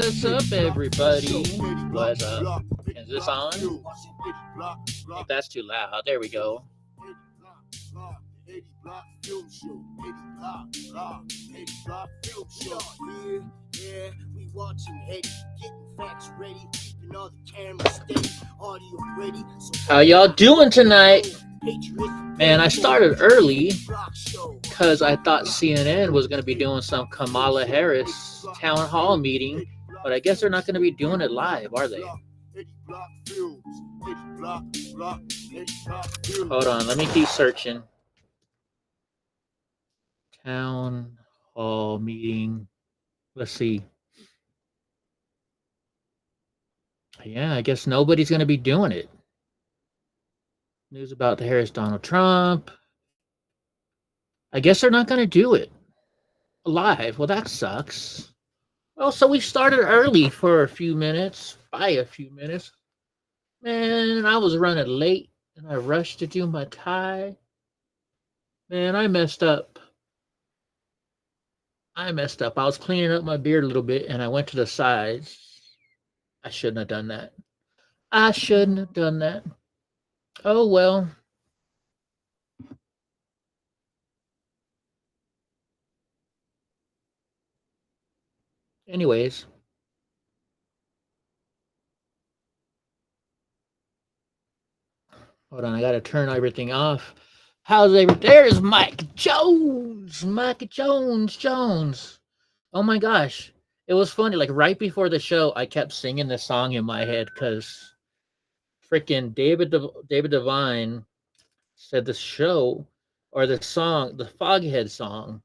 What's up, everybody? What's up? Is this on? I think that's too loud. There we go. Yeah, we watching Eddie, getting facts ready, keeping all the cameras steady, audio ready. How y'all doing tonight? Man, I started early because I thought CNN was going to be doing some Kamala Harris town hall meeting, but I guess they're not going to be doing it live, are they? Hold on, let me keep searching. Town hall meeting. Let's see. Yeah, I guess nobody's going to be doing it. News about the Harris Donald Trump. I guess they're not going to do it live. Well, that sucks. Well, so we started early for a few minutes. By a few minutes. Man, I was running late and I rushed to do my tie. Man, I messed up. I was cleaning up my beard a little bit and I went to the sides. I shouldn't have done that. Oh, well. Anyways. Hold on, I got to turn everything off. There's Mike Jones. Oh my gosh. It was funny. Like right before the show, I kept singing this song in my head because freaking David Devine said the show or the song, the Foghead song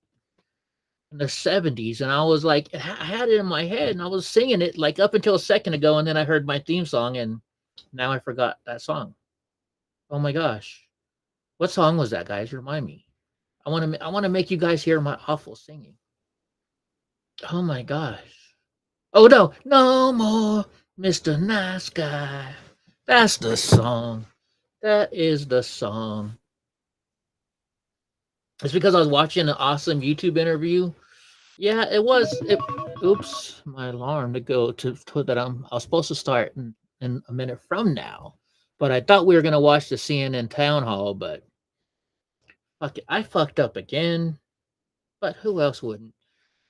in the 70s. And I was like, I had it in my head and I was singing it like up until a second ago. And then I heard my theme song and now I forgot that song. Oh my gosh. What song was that, guys? Remind me. I want to make you guys hear my awful singing. Oh my gosh. Oh no, no more Mr. Nice Guy. That's the song. That is the song. It's because I was watching an awesome YouTube interview. Yeah, it was. Oops, my alarm to go to that I was supposed to start in a minute from now. But I thought we were going to watch the CNN town hall, but fuck it, I fucked up again. But who else wouldn't?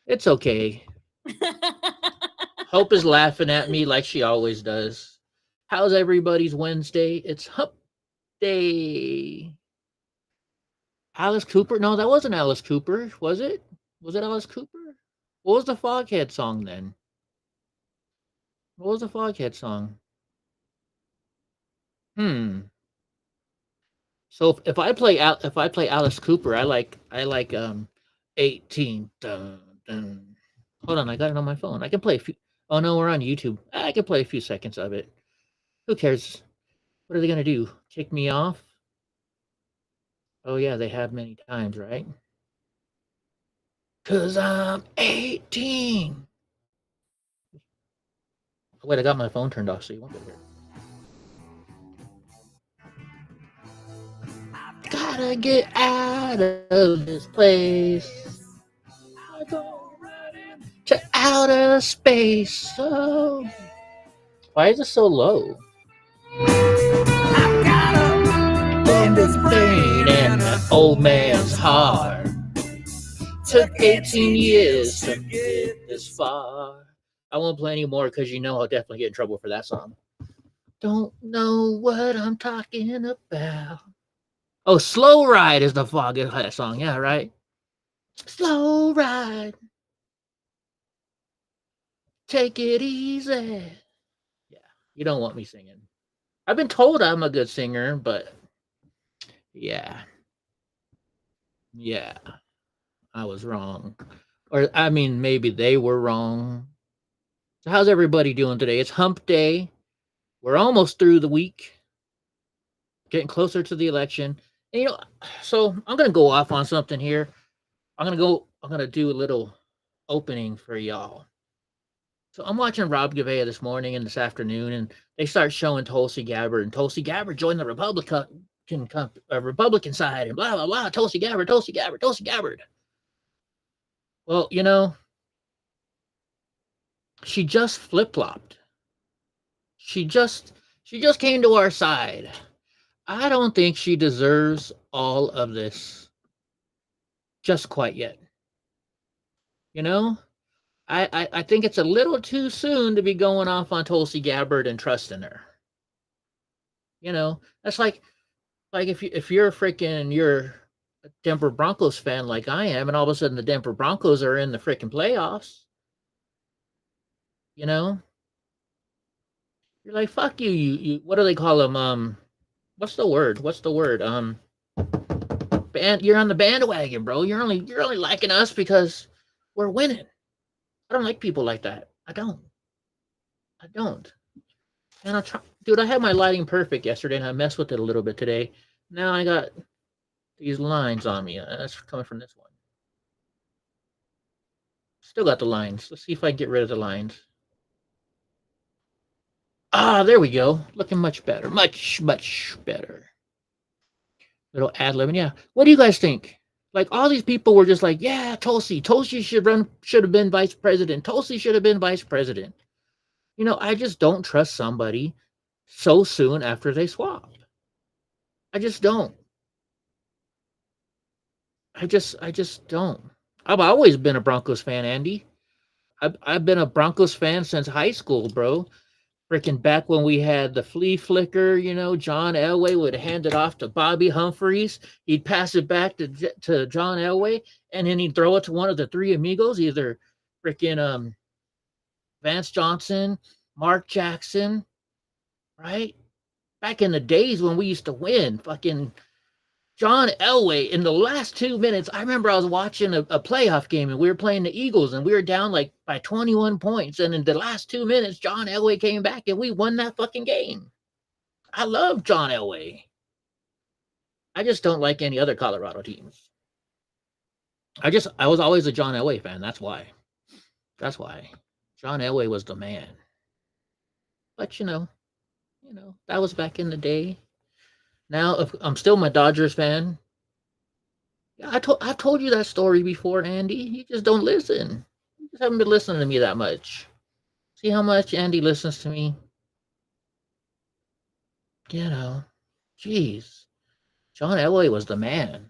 It's okay. Hope is laughing at me like she always does. How's everybody's Wednesday? It's Hump Day. Alice Cooper? No, that wasn't Alice Cooper, was it? Was it Alice Cooper? What was the Foghead song then? What was the Foghead song? So if I play Alice Cooper, I like 18. Dun, dun. Hold on, I got it on my phone. I can play a few. Oh no, we're on YouTube. I can play a few seconds of it. Who cares? What are they gonna do? Kick me off? Oh yeah, they have many times, right? 'Cause I'm 18. Oh, wait, I got my phone turned off, so you won't get here. Gotta get out of this place. I go running to outer space. Oh. Why is it so low? I got a this brain and an old man's heart. Took 18 years to get this far. I won't play anymore because you know I'll definitely get in trouble for that song. Don't know what I'm talking about. Oh, Slow Ride is the Foghead song. Yeah, right? Slow Ride. Take it easy. Yeah, you don't want me singing. I've been told I'm a good singer, but yeah, I was wrong. Or, I mean, maybe they were wrong. So how's everybody doing today? It's Hump Day. We're almost through the week. Getting closer to the election. And, so I'm going to go off on something here. I'm going to do a little opening for y'all. So I'm watching Rob Gavea this morning and this afternoon, and they start showing Tulsi Gabbard, and Tulsi Gabbard joined the Republican side, and blah, blah, blah, Tulsi Gabbard. Well, She just flip-flopped. She just came to our side. I don't think she deserves all of this just quite yet. You know? I think it's a little too soon to be going off on Tulsi Gabbard and trusting her. You know, that's like if you're a Denver Broncos fan like I am, and all of a sudden the Denver Broncos are in the freaking playoffs. You know, you're like, fuck you, you. What do they call them? What's the word? You're on the bandwagon, bro. You're only liking us because we're winning. I don't like people like that. I don't. And dude, I had my lighting perfect yesterday, and I messed with it a little bit today. Now I got these lines on me. That's coming from this one. Still got the lines. Let's see if I can get rid of the lines. Ah, there we go. Looking much better. Much better. Little ad lib. Yeah. What do you guys think? Like, all these people were just like, yeah, Tulsi should have been vice president. Tulsi should have been vice president. You know, I just don't trust somebody so soon after they swap. I just don't. I just don't. I've always been a Broncos fan, Andy. I've been a Broncos fan since high school, bro. Freaking back when we had the flea flicker, you know, John Elway would hand it off to Bobby Humphreys. He'd pass it back to John Elway, and then he'd throw it to one of the three amigos, either freaking Vance Johnson, Mark Jackson, right? Back in the days when we used to win, fucking John Elway in the last 2 minutes. I remember I was watching a playoff game, and we were playing the Eagles, and we were down like by 21 points. And in the last 2 minutes, John Elway came back, and we won that fucking game. I love John Elway. I just don't like any other Colorado teams. I was always a John Elway fan. That's why. John Elway was the man. But you know, that was back in the day. Now, if I'm still my Dodgers fan, yeah, I've told you that story before, Andy. You just don't listen. You just haven't been listening to me that much. See how much Andy listens to me? You know, jeez. John Elway was the man.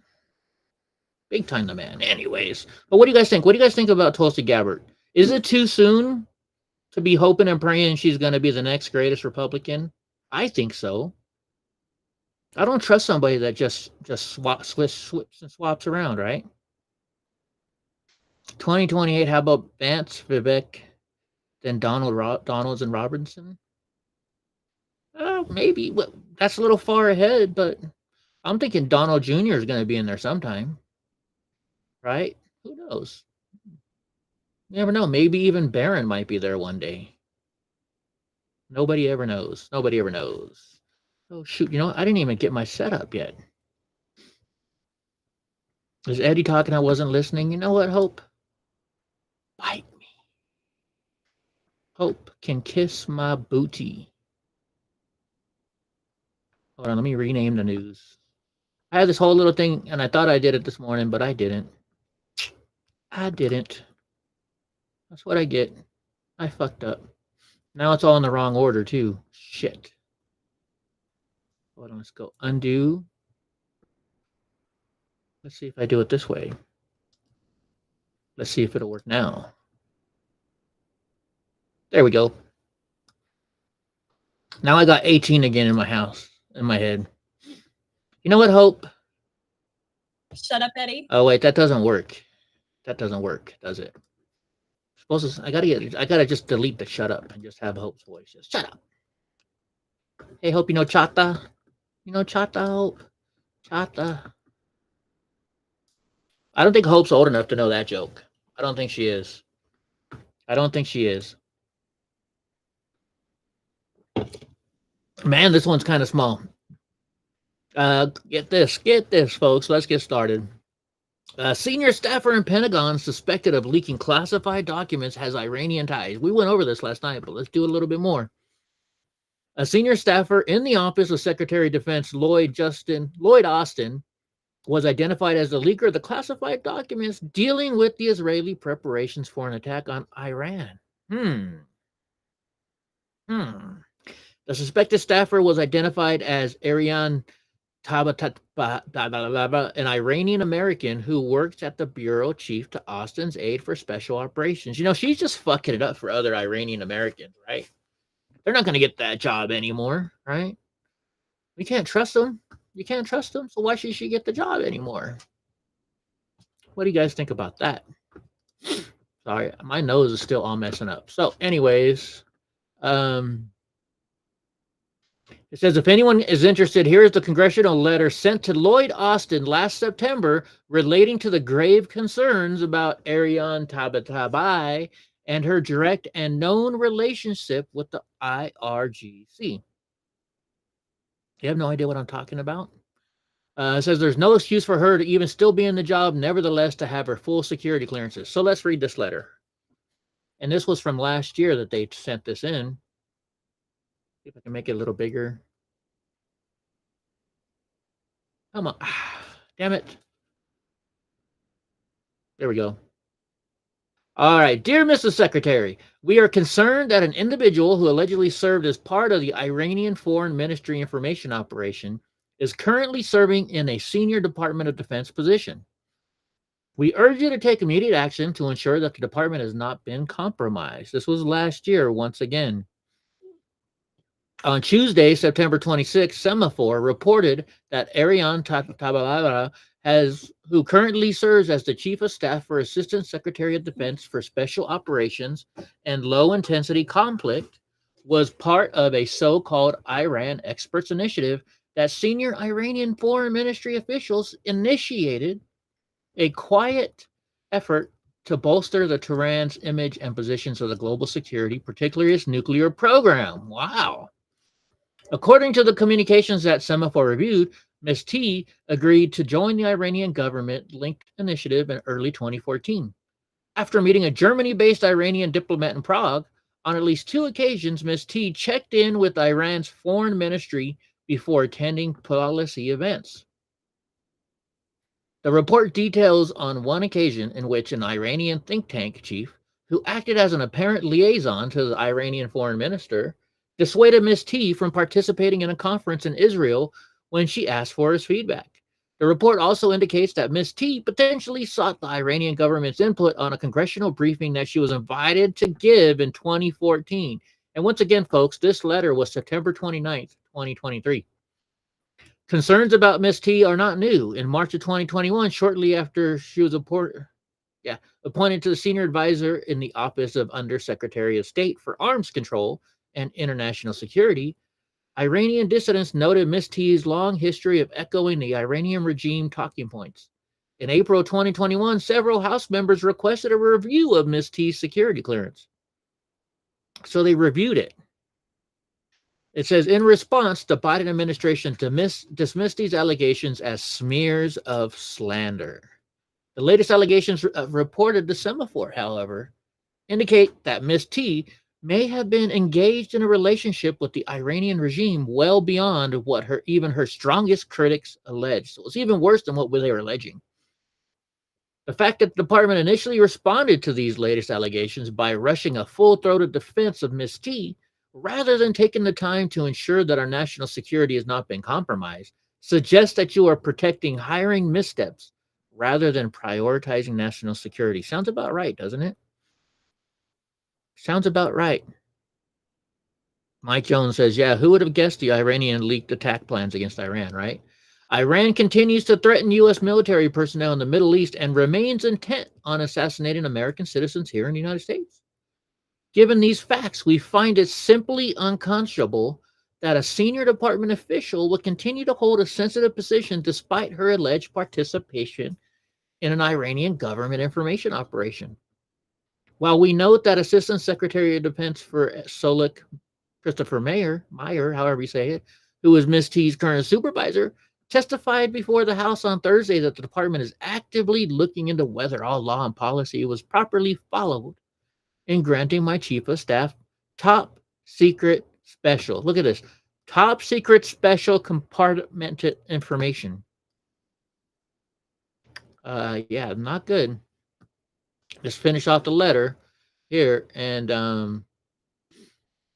Big time the man. Anyways, but what do you guys think? What do you guys think about Tulsi Gabbard? Is it too soon to be hoping and praying she's going to be the next greatest Republican? I think so. I don't trust somebody that just swaps and swaps around, right? 2028, how about Vance, Vivek, then Donalds and Robinson? Maybe. Well, that's a little far ahead, but I'm thinking Donald Jr. is going to be in there sometime, right? Who knows? You never know. Maybe even Barron might be there one day. Nobody ever knows. Oh, shoot. You know, I didn't even get my setup yet. Is Eddie talking? I wasn't listening. You know what, Hope? Bite me. Hope can kiss my booty. Hold on, let me rename the news. I had this whole little thing, and I thought I did it this morning, but I didn't. That's what I get. I fucked up. Now it's all in the wrong order, too. Shit. Hold on, let's go undo. Let's see if I do it this way. Let's see if it'll work now. There we go. Now I got 18 again in my head. You know what, Hope? Shut up, Eddie. Oh, wait, that doesn't work. Does it? I gotta just delete the shut up and just have Hope's voice. Just shut up. Hey, Hope, you know Chata? Hope? Chata. I don't think Hope's old enough to know that joke. I don't think she is. Man, this one's kind of small. Get this, folks. Let's get started. A senior staffer in Pentagon suspected of leaking classified documents has Iranian ties. We went over this last night, but let's do it a little bit more. A senior staffer in the office of Secretary of Defense Lloyd Austin was identified as the leaker of the classified documents dealing with the Israeli preparations for an attack on Iran. The suspected staffer was identified as Ariane Tabataba, an Iranian American who works at the bureau chief to Austin's Aid for Special Operations. You know, she's just fucking it up for other Iranian Americans, right? They're not going to get that job anymore, right? We can't trust them. You can't trust them, so why should she get the job anymore? What do you guys think about that? Sorry, my nose is still all messing up. So, anyways, it says, if anyone is interested, here is the congressional letter sent to Lloyd Austin last September relating to the grave concerns about Ariane Tabatabai and her direct and known relationship with the IRGC. You have no idea what I'm talking about? It says there's no excuse for her to even still be in the job, nevertheless, to have her full security clearances. So let's read this letter. And this was from last year that they sent this in. See if I can make it a little bigger. Come on. Damn it. There we go. All right. Dear Mrs. Secretary, we are concerned that an individual who allegedly served as part of the Iranian Foreign Ministry information operation is currently serving in a senior Department of Defense position. We urge you to take immediate action to ensure that the department has not been compromised. This was last year, once again. On Tuesday, September 26, Semaphore reported that Ariane Tabalala, who currently serves as the Chief of Staff for Assistant Secretary of Defense for Special Operations and Low-Intensity Conflict, was part of a so-called Iran Experts Initiative that senior Iranian foreign ministry officials initiated a quiet effort to bolster the Tehran's image and positions of the global security, particularly its nuclear program. Wow. According to the communications that Semaphore reviewed, Ms. T agreed to join the Iranian government-linked initiative in early 2014. After meeting a Germany-based Iranian diplomat in Prague, on at least 2 occasions, Ms. T checked in with Iran's foreign ministry before attending policy events. The report details on one occasion in which an Iranian think tank chief, who acted as an apparent liaison to the Iranian foreign minister, dissuaded Ms. T from participating in a conference in Israel when she asked for his feedback. The report also indicates that Ms. T potentially sought the Iranian government's input on a congressional briefing that she was invited to give in 2014. And once again, folks, this letter was September 29th, 2023. Concerns about Ms. T are not new. In March of 2021, shortly after she was appointed to the senior advisor in the Office of Undersecretary of State for Arms Control and International Security, Iranian dissidents noted Ms. T's long history of echoing the Iranian regime talking points. In April 2021, several House members requested a review of Ms. T's security clearance. So they reviewed it. It says, in response, the Biden administration dismissed these allegations as smears of slander. The latest allegations reported to Semaphore, however, indicate that Ms. T may have been engaged in a relationship with the Iranian regime well beyond what even her strongest critics alleged. So it's even worse than what they were alleging. The fact that the department initially responded to these latest allegations by rushing a full-throated defense of Ms. T, rather than taking the time to ensure that our national security has not been compromised, suggests that you are protecting hiring missteps rather than prioritizing national security. Sounds about right, doesn't it? Sounds about right. Mike Jones says, yeah, who would have guessed the Iranian leaked attack plans against Iran, right? Iran continues to threaten U.S. military personnel in the Middle East and remains intent on assassinating American citizens here in the United States. Given these facts, we find it simply unconscionable that a senior department official would continue to hold a sensitive position despite her alleged participation in an Iranian government information operation. While we note that Assistant Secretary of Defense for Solik, Christopher Meyer, however you say it, who is Ms. T's current supervisor, testified before the House on Thursday that the department is actively looking into whether all law and policy was properly followed in granting my chief of staff top secret special. Look at this. Top secret special compartmented information. Yeah, not good. Just finish off the letter. here. And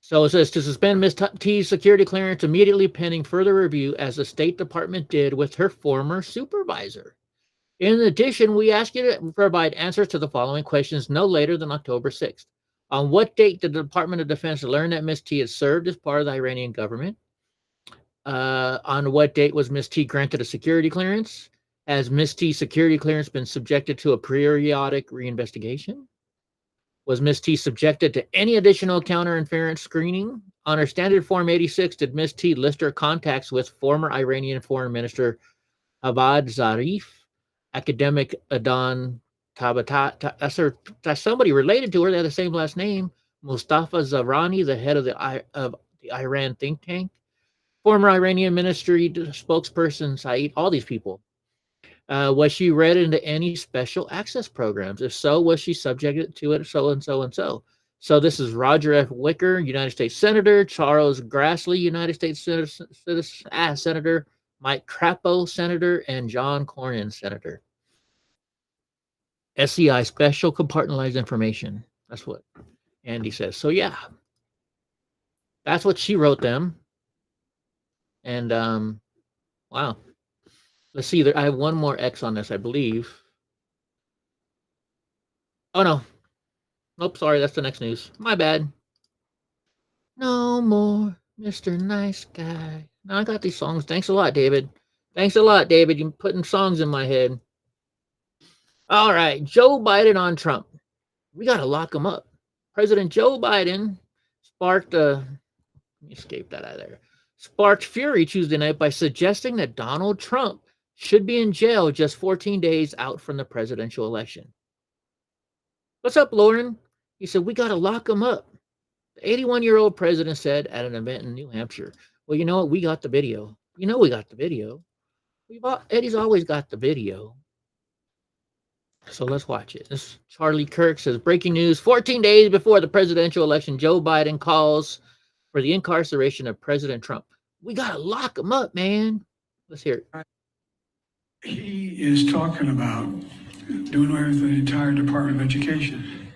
so it says to suspend Ms. T's security clearance immediately pending further review, as the State Department did with her former supervisor. In addition, we ask you to provide answers to the following questions no later than October 6th. On what date did the Department of Defense learn that Ms. T had served as part of the Iranian government? On what date was Ms. T granted a security clearance? Has Ms. T's security clearance been subjected to a periodic reinvestigation? Was Ms. T subjected to any additional counter-interference screening? On her standard Form 86, did Ms. T list her contacts with former Iranian Foreign Minister Javad Zarif, academic Adnan Tabatabai, that's somebody related to her, they have the same last name, Mustafa Zahrani, the head of the Iran think tank, former Iranian ministry spokesperson Saeed, all these people. Was she read into any special access programs? If so, was she subjected to it? So and so and so. So this is Roger F. Wicker, United States Senator, Charles Grassley, United States Senator, Mike Crapo, Senator, and John Cornyn, Senator. SCI, Special Compartmentalized Information. That's what Andy says. So yeah, that's what she wrote them. And wow. Let's see. I have one more X on this, I believe. Oh no. Nope, sorry, that's the next news. My bad. No more Mr. Nice Guy. Now I got these songs. Thanks a lot, David. Thanks a lot, David. You're putting songs in my head. All right, Joe Biden on Trump. We got to lock him up. President Joe Biden sparked let me escape that out of there. Sparked fury Tuesday night by suggesting that Donald Trump should be in jail just 14 days out from the presidential election. What's up, Lauren? He said, we got to lock him up. The 81-year-old president said at an event in New Hampshire. Well, you know what? We got the video. You know we got the video. Eddie's always got the video. So let's watch it. This Charlie Kirk says, breaking news, 14 days before the presidential election, Joe Biden calls for the incarceration of President Trump. We got to lock him up, man. Let's hear it. He is talking about doing away with the entire Department of Education.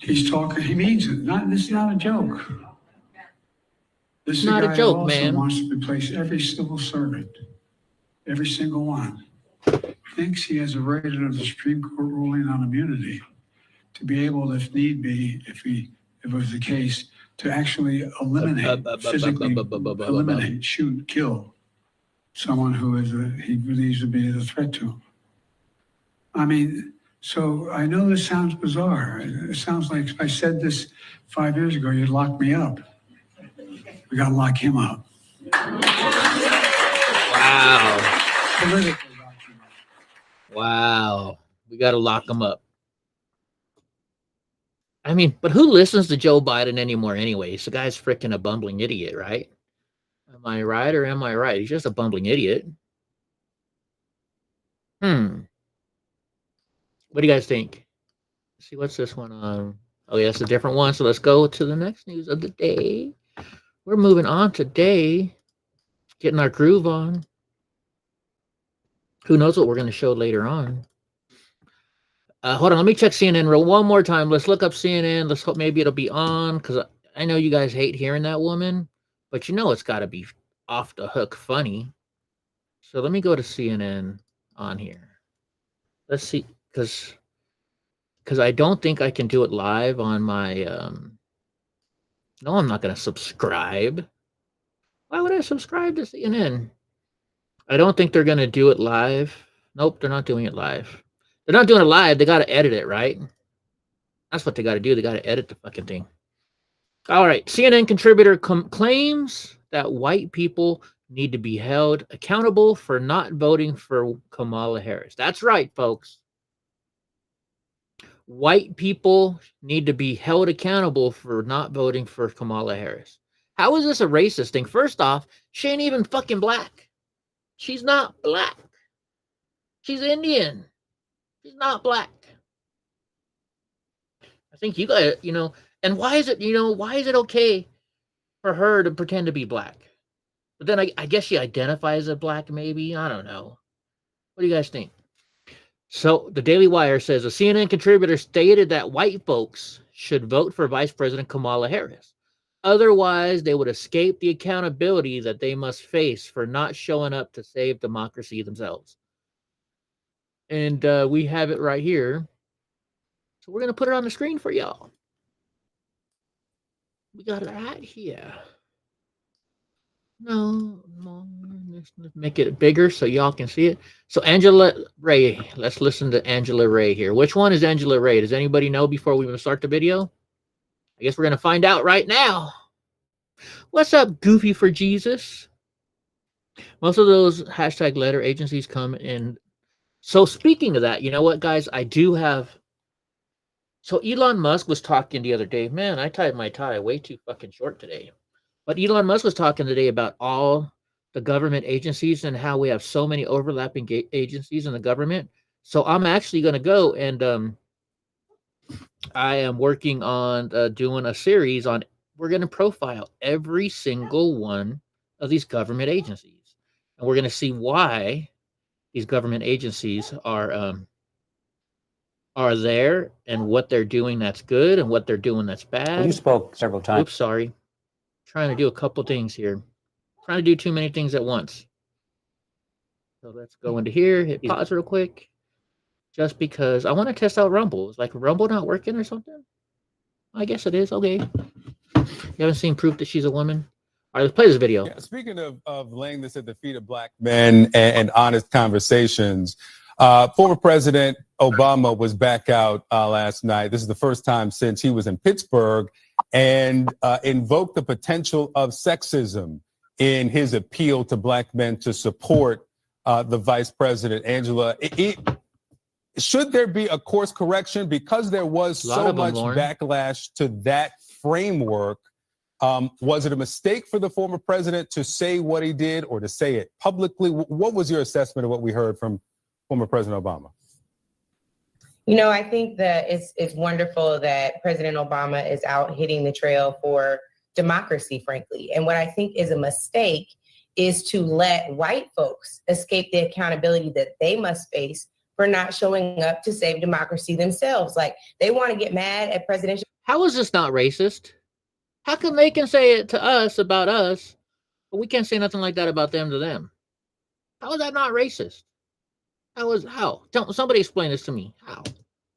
He's talking, he means it. This is not a joke. This is not a joke, also man. Wants to replace every civil servant, every single one. Thinks he has a right under the Supreme Court ruling on immunity to be able, if need be, if it was the case, to actually eliminate, physically eliminate, shoot, kill someone who he believes to be a threat to him. I mean, so I know this sounds bizarre. It sounds like if I said this 5 years ago, you'd lock me up. We got to lock him up. Wow. Politically lock him up. Wow. We got to lock him up. I mean, but who listens to Joe Biden anymore anyways? The guy's freaking a bumbling idiot, right? Am I right or am I right? He's just a bumbling idiot. What do you guys think? Let's see, what's this one on? Oh, yeah, it's a different one. So let's go to the next news of the day. We're moving on today. Getting our groove on. Who knows what we're going to show later on. Hold on, let me check CNN one more time. Let's look up CNN. Let's hope maybe it'll be on, because I know you guys hate hearing that woman, but you know it's got to be off the hook funny. So let me go to CNN on here. Let's see, because I don't think I can do it live on my. No, I'm not going to subscribe. Why would I subscribe to CNN? I don't think they're going to do it live. Nope, they're not doing it live. They're not doing it live. They got to edit it, right? That's what they got to do. They got to edit the fucking thing. All right. CNN contributor claims that white people need to be held accountable for not voting for Kamala Harris. That's right, folks. White people need to be held accountable for not voting for Kamala Harris. How is this a racist thing? First off, she ain't even fucking black. She's not black. She's Indian. She's not black. I think you guys, and why is it okay for her to pretend to be black? But then I guess she identifies as black, maybe. I don't know. What do you guys think? So the Daily Wire says a CNN contributor stated that white folks should vote for Vice President Kamala Harris. Otherwise, they would escape the accountability that they must face for not showing up to save democracy themselves. And we have it right here. So we're going to put it on the screen for y'all. We got it right here. No, let's make it bigger so y'all can see it. So Angela Ray, let's listen to Angela Ray here. Which one is Angela Ray? Does anybody know before we even start the video? I guess we're going to find out right now. What's up, Goofy for Jesus? Most of those hashtag letter agencies come in. So speaking of that, you know what, guys? I do have. So Elon Musk was talking the other day. Man, I tied my tie way too fucking short today. But Elon Musk was talking today about all the government agencies and how we have so many overlapping agencies in the government. So I'm actually going to go and I am working on doing a series on. We're going to profile every single one of these government agencies, and we're going to see why these government agencies are there and what they're doing that's good and what they're doing that's bad. Well, you spoke several times. Oops, sorry. Trying to do a couple things here. Trying to do too many things at once. So let's go into here, hit pause real quick. Just because I want to test out Rumble. Is like Rumble not working or something? I guess it is. Okay. You haven't seen proof that she's a woman? All right, let's play this video. Yeah, speaking of laying this at the feet of black men and honest conversations, former President Obama was back out last night. This is the first time since he was in Pittsburgh and invoked the potential of sexism in his appeal to black men to support the vice president. Angela, should there be a course correction because there was so much backlash to that framework? Was it a mistake for the former president to say what he did or to say it publicly? What was your assessment of what we heard from former President Obama? You know, I think that it's wonderful that President Obama is out hitting the trail for democracy, frankly. And what I think is a mistake is to let white folks escape the accountability that they must face for not showing up to save democracy themselves. Like, they want to get mad at presidential. How is this not racist? How come they can say it to us about us, but we can't say nothing like that about them to them? How is that not racist? How? Somebody explain this to me. How?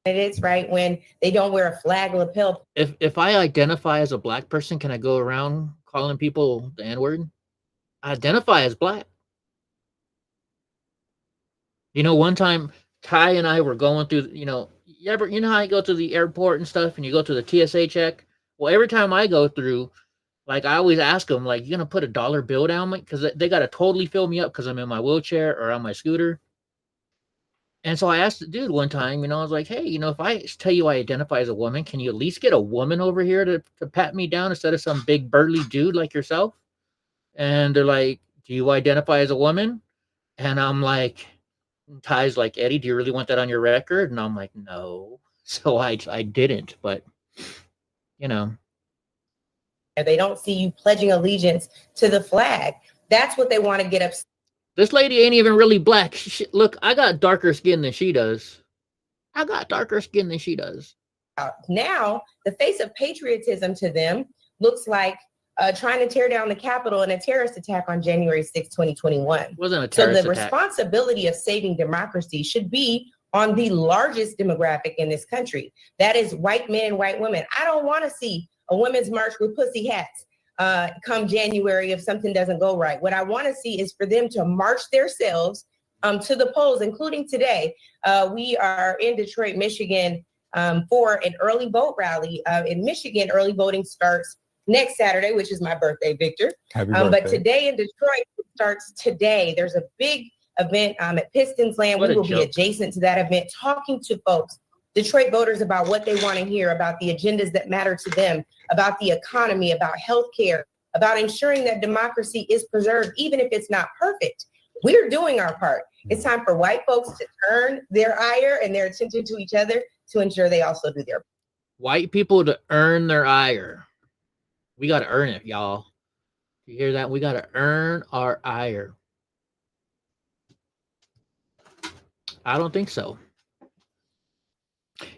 It's right when they don't wear a flag lapel. If I identify as a black person, can I go around calling people the N-word? I identify as black. You know, one time Ty and I were going through, you know how you go to the airport and stuff and you go to the TSA check? Well, every time I go through, like, I always ask them, like, you going to put a dollar bill down? Because they got to totally fill me up because I'm in my wheelchair or on my scooter. And so I asked the dude one time, I was like, hey, if I tell you I identify as a woman, can you at least get a woman over here to pat me down instead of some big burly dude like yourself? And they're like, do you identify as a woman? And I'm like, Ty's like, Eddie, do you really want that on your record? And I'm like, no. So I didn't, but, They don't see you pledging allegiance to the flag. That's what they want to get upset. This lady ain't even really black. Look, I got darker skin than she does. Now, the face of patriotism to them looks like trying to tear down the Capitol in a terrorist attack on January 6, 2021. Wasn't a terrorist attack. Responsibility of saving democracy should be on the largest demographic in this country. That is white men and white women. I don't want to see a women's march with pussy hats come January if something doesn't go right. What I want to see is for them to march themselves to the polls, including today. We are in Detroit, Michigan for an early vote rally. In Michigan, early voting starts next Saturday, which is my birthday, Victor. Happy birthday. But today in Detroit, it starts today. There's a big event at Pistons Land. We will be adjacent to that event, talking to folks, Detroit voters, about what they want to hear, about the agendas that matter to them, about the economy, about healthcare, about ensuring that democracy is preserved, even if it's not perfect. We're doing our part. It's time for white folks to turn their ire and their attention to each other to ensure they also do their part. White people to earn their ire. We got to earn it, y'all. You hear that? We got to earn our ire. I don't think so.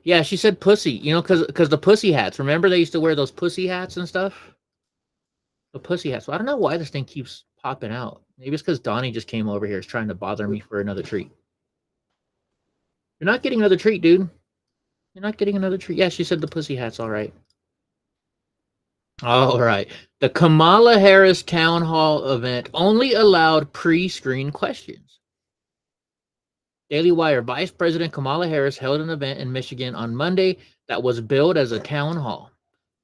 Yeah, she said pussy. You know, because the pussy hats. Remember they used to wear those pussy hats and stuff. The pussy hats. So I don't know why this thing keeps popping out. Maybe it's because Donnie just came over here, is trying to bother me for another treat. You're not getting another treat, dude. You're not getting another treat. Yeah, she said the pussy hat's all right. All right. The Kamala Harris town hall event only allowed pre-screened questions. Daily Wire, Vice President Kamala Harris held an event in Michigan on Monday that was billed as a town hall.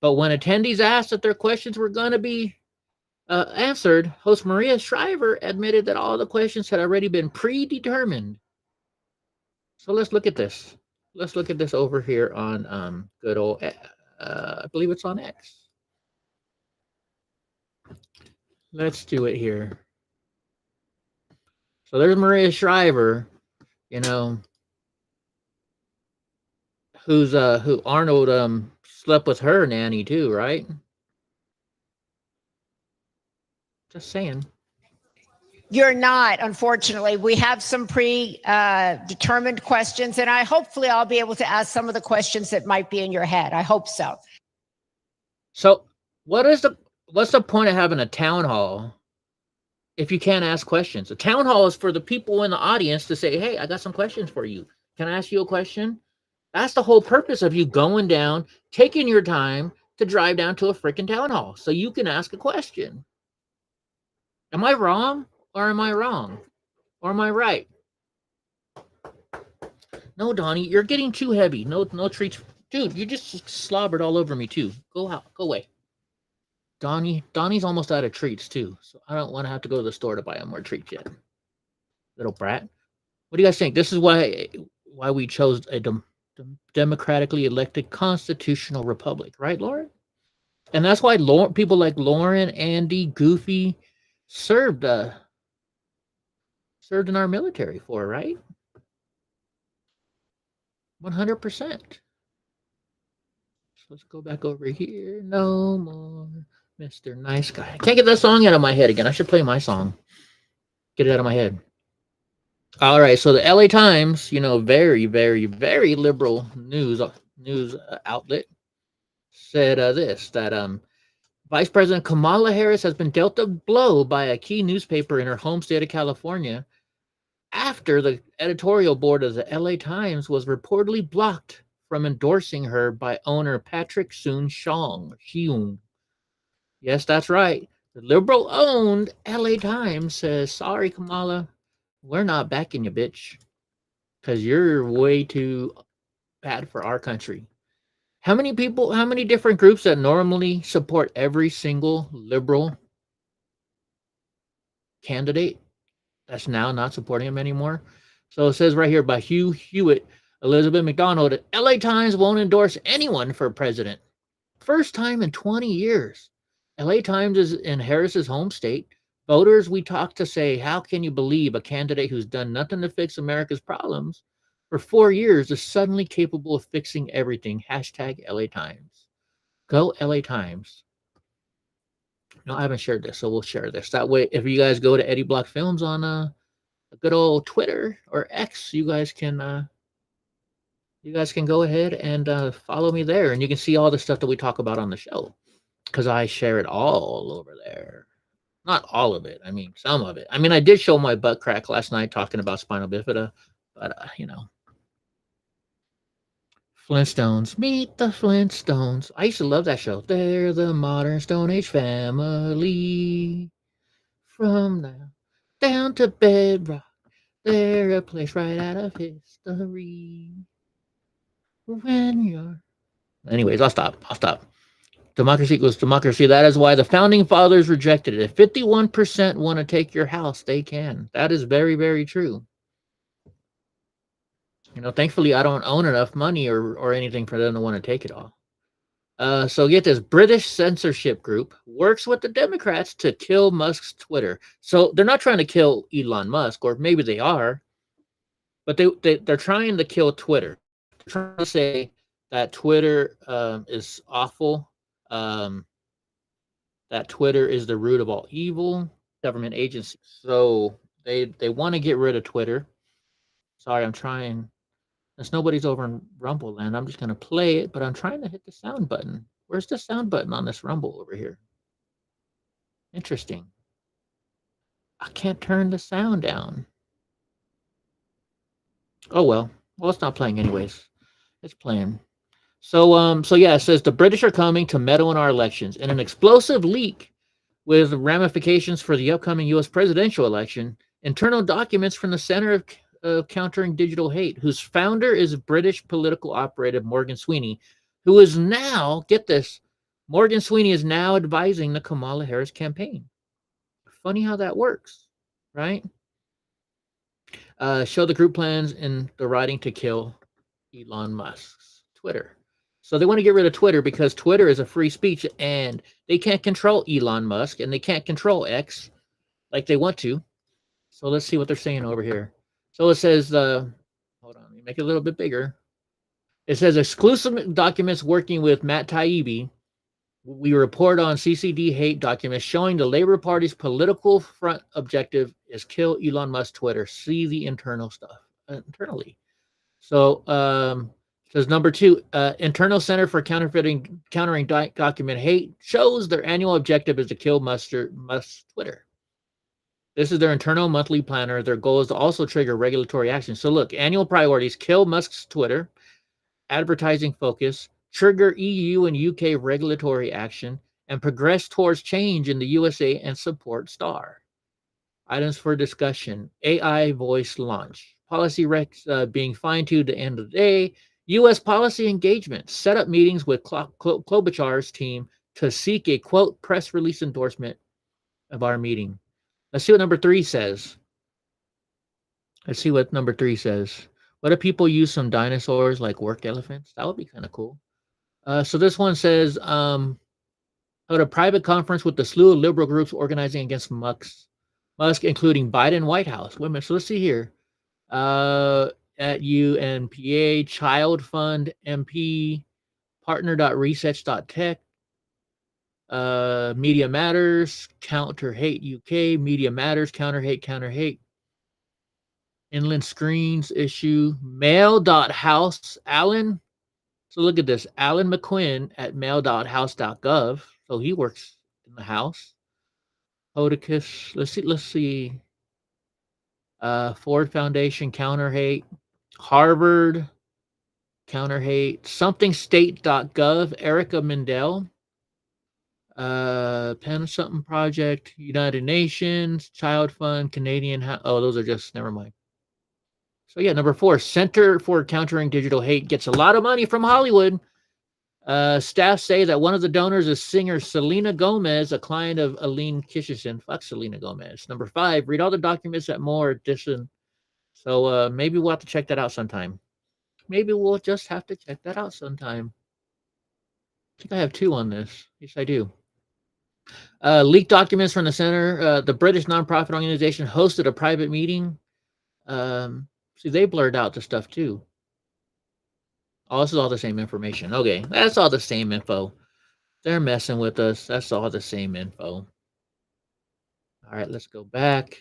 But when attendees asked if their questions were going to be answered, host Maria Shriver admitted that all the questions had already been predetermined. So let's look at this. Let's look at this over here on good old, I believe it's on X. Let's do it here. So there's Maria Shriver, you know, who Arnold slept with her nanny too, right? Just saying. You're not, unfortunately. We have some determined questions, and hopefully I'll be able to ask some of the questions that might be in your head. I hope so. So what's the point of having a town hall if you can't ask questions? A town hall is for the people in the audience to say, hey, I got some questions for you. Can I ask you a question? That's the whole purpose of you going down, taking your time to drive down to a freaking town hall so you can ask a question. Am I wrong or am I wrong? Or am I right? No, Donnie, you're getting too heavy. No treats. Dude, you just slobbered all over me too. Go out. Go away. Donnie's almost out of treats too. So I don't want to have to go to the store to buy him more treats yet. Little brat. What do you guys think? This is why we chose a democratically elected constitutional republic, right, Lauren? And that's why people like Lauren, Andy, Goofy served in our military for, right? 100%. So let's go back over here. No more Mr. Nice Guy. I can't get that song out of my head again. I should play my song. Get it out of my head. All right. So the LA Times, you know, very, very, very liberal news outlet said that Vice President Kamala Harris has been dealt a blow by a key newspaper in her home state of California after the editorial board of the LA Times was reportedly blocked from endorsing her by owner Patrick Soon-Shiong. Yes, that's right. The liberal-owned LA Times says, sorry, Kamala, we're not backing you, bitch, because you're way too bad for our country. How many different groups that normally support every single liberal candidate that's now not supporting him anymore? So it says right here by Hugh Hewitt, Elizabeth McDonald, that LA Times won't endorse anyone for president. First time in 20 years. LA Times is in Harris's home state. Voters we talked to say, how can you believe a candidate who's done nothing to fix America's problems for 4 years is suddenly capable of fixing everything? Hashtag LA Times. Go LA Times. No, I haven't shared this, so we'll share this. That way, if you guys go to Eddie Block Films on a good old Twitter or X, you guys can go ahead and follow me there, and you can see all the stuff that we talk about on the show, because I share it all over there. Not all of it. I mean, some of it. I mean, I did show my butt crack last night talking about spinal bifida, but you know. Flintstones. Meet the Flintstones. I used to love that show. They're the modern Stone Age family. From now down to bedrock, they're a place right out of history. When you're... Anyways, I'll stop. Democracy equals democracy. That is why the founding fathers rejected it. If 51% want to take your house, they can. That is very, very true. You know, thankfully, I don't own enough money or anything for them to want to take it all. So get this. British censorship group works with the Democrats to kill Musk's Twitter. So they're not trying to kill Elon Musk, or maybe they are, but they're trying to kill Twitter. They're trying to say that Twitter is awful, that Twitter is the root of all evil, government agencies. So they want to get rid of Twitter. Sorry, I'm trying Since nobody's over in Rumble land, I'm just going to play it, but I'm trying to hit the sound button. Where's the sound button on this Rumble over here? Interesting. I can't turn the sound down. Oh, well. Well, it's not playing anyways. It's playing. So yeah, it says the British are coming to meddle in our elections. In an explosive leak with ramifications for the upcoming U.S. presidential election, internal documents from the Center of Countering Digital Hate, whose founder is British political operative Morgan Sweeney, who is now, get this, Morgan Sweeney is now advising the Kamala Harris campaign. Funny how that works, right? Show the group plans in the writing to kill Elon Musk's Twitter. So they want to get rid of Twitter because Twitter is a free speech and they can't control Elon Musk and they can't control X like they want to. So let's see what they're saying over here. So it says, hold on, let me make it a little bit bigger. It says exclusive documents working with Matt Taibbi. We report on CCD hate documents showing the Labor Party's political front objective is kill Elon Musk Twitter. See the internal stuff internally. So says number 2, Internal Center for Countering Document Hate shows their annual objective is to kill Musk's Twitter. This is their internal monthly planner. Their goal is to also trigger regulatory action. So look, annual priorities: kill Musk's Twitter, advertising focus, trigger EU and UK regulatory action, and progress towards change in the USA and support Star. Items for discussion: AI voice launch, policy recs being fine-tuned at the end of the day, U.S. policy engagement, set up meetings with Klobuchar's team to seek a, quote, press release endorsement of our meeting. Let's see what number 3 says. Let's see what number 3 says. What if people use some dinosaurs like work elephants? That would be kind of cool. So this one says, held a private conference with the slew of liberal groups organizing against Musk, including Biden White House. Wait a minute, so let's see here. At UNPA, Child Fund MP, partner.research.tech, Media Matters, Counter Hate UK, Media Matters, Counter Hate, Inland Screens issue, mail.house, Alan. So look at this, Alan McQuinn at mail.house.gov. So he works in the House. Hodicus, let's see. Ford Foundation, Counter Hate, Harvard, Counter Hate, somethingstate.gov, Erica Mindell, Pen Something Project, United Nations, Child Fund, Canadian. Oh, those are just, never mind. So yeah, number 4, Center for Countering Digital Hate gets a lot of money from Hollywood. Staff say that one of the donors is singer Selena Gomez, a client of Aline Kishishin. Fuck Selena Gomez. Number 5, read all the documents at more edition. So maybe we'll have to check that out sometime. Maybe we'll just have to check that out sometime. I think I have 2 on this. Yes, I do. Leaked documents from the center. The British nonprofit organization hosted a private meeting. See, they blurred out the stuff too. Oh, this is all the same information. Okay, that's all the same info. They're messing with us. That's all the same info. All right, let's go back.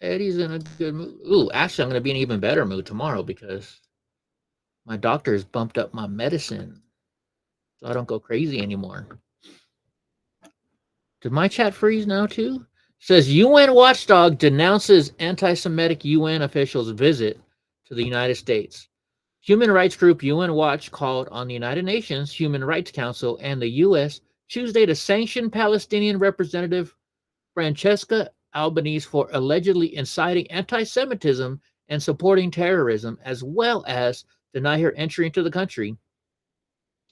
Eddie's in a good mood. Ooh, actually, I'm going to be in an even better mood tomorrow because my doctor has bumped up my medicine so I don't go crazy anymore. Did my chat freeze now too? Says UN watchdog denounces anti-Semitic UN officials' visit to the United States. Human rights group UN Watch called on the United Nations Human Rights Council and the U.S. Tuesday to sanction Palestinian Representative Francesca Albanese for allegedly inciting anti-Semitism and supporting terrorism, as well as deny her entry into the country.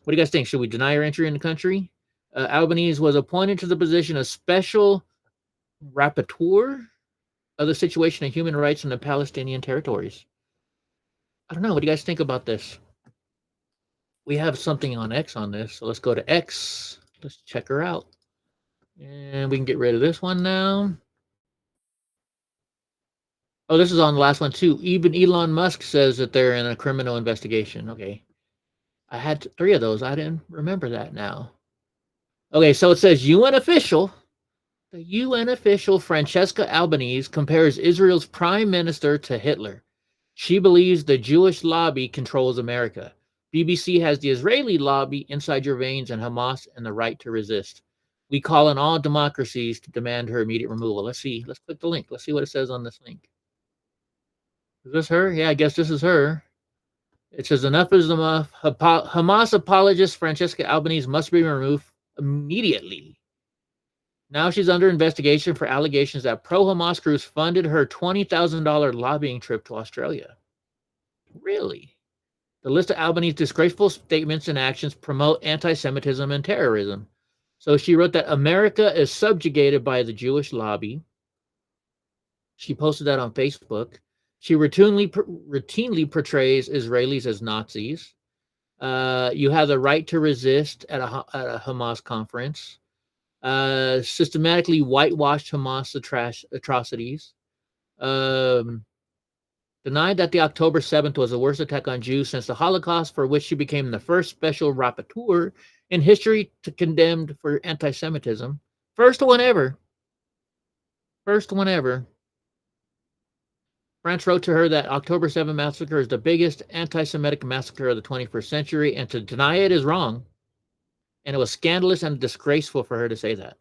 What do you guys think? Should we deny her entry in the country? Albanese was appointed to the position of special rapporteur of the situation of human rights in the Palestinian territories. I don't know. What do you guys think about this? We have something on X on this, so let's go to X. Let's check her out. And we can get rid of this one now. Oh, this is on the last one too. Even Elon Musk says that they're in a criminal investigation. Okay. I had 3 of those. I didn't remember that now. Okay, so it says UN official The UN official Francesca Albanese compares Israel's prime minister to Hitler. She believes the Jewish lobby controls America. BBC has the Israeli lobby inside your veins and Hamas and the right to resist. We call on all democracies to demand her immediate removal. Let's see. Let's click the link. Let's see what it says on this link. Is this her? Yeah, I guess this is her. It says enough is enough. Hamas apologist Francesca Albanese must be removed immediately. Now she's under investigation for allegations that pro-Hamas crews funded her $20,000 lobbying trip to Australia. Really? The list of Albanese's disgraceful statements and actions promote anti-Semitism and terrorism. So she wrote that America is subjugated by the Jewish lobby. She posted that on Facebook. She routinely portrays Israelis as Nazis. You have the right to resist at a Hamas conference. Systematically whitewashed Hamas atrocities. Denied that the October 7th was the worst attack on Jews since the Holocaust, for which she became the first special rapporteur in history to condemned for anti-Semitism. First one ever. France wrote to her that October 7th massacre is the biggest anti-Semitic massacre of the 21st century, and to deny it is wrong. And it was scandalous and disgraceful for her to say that.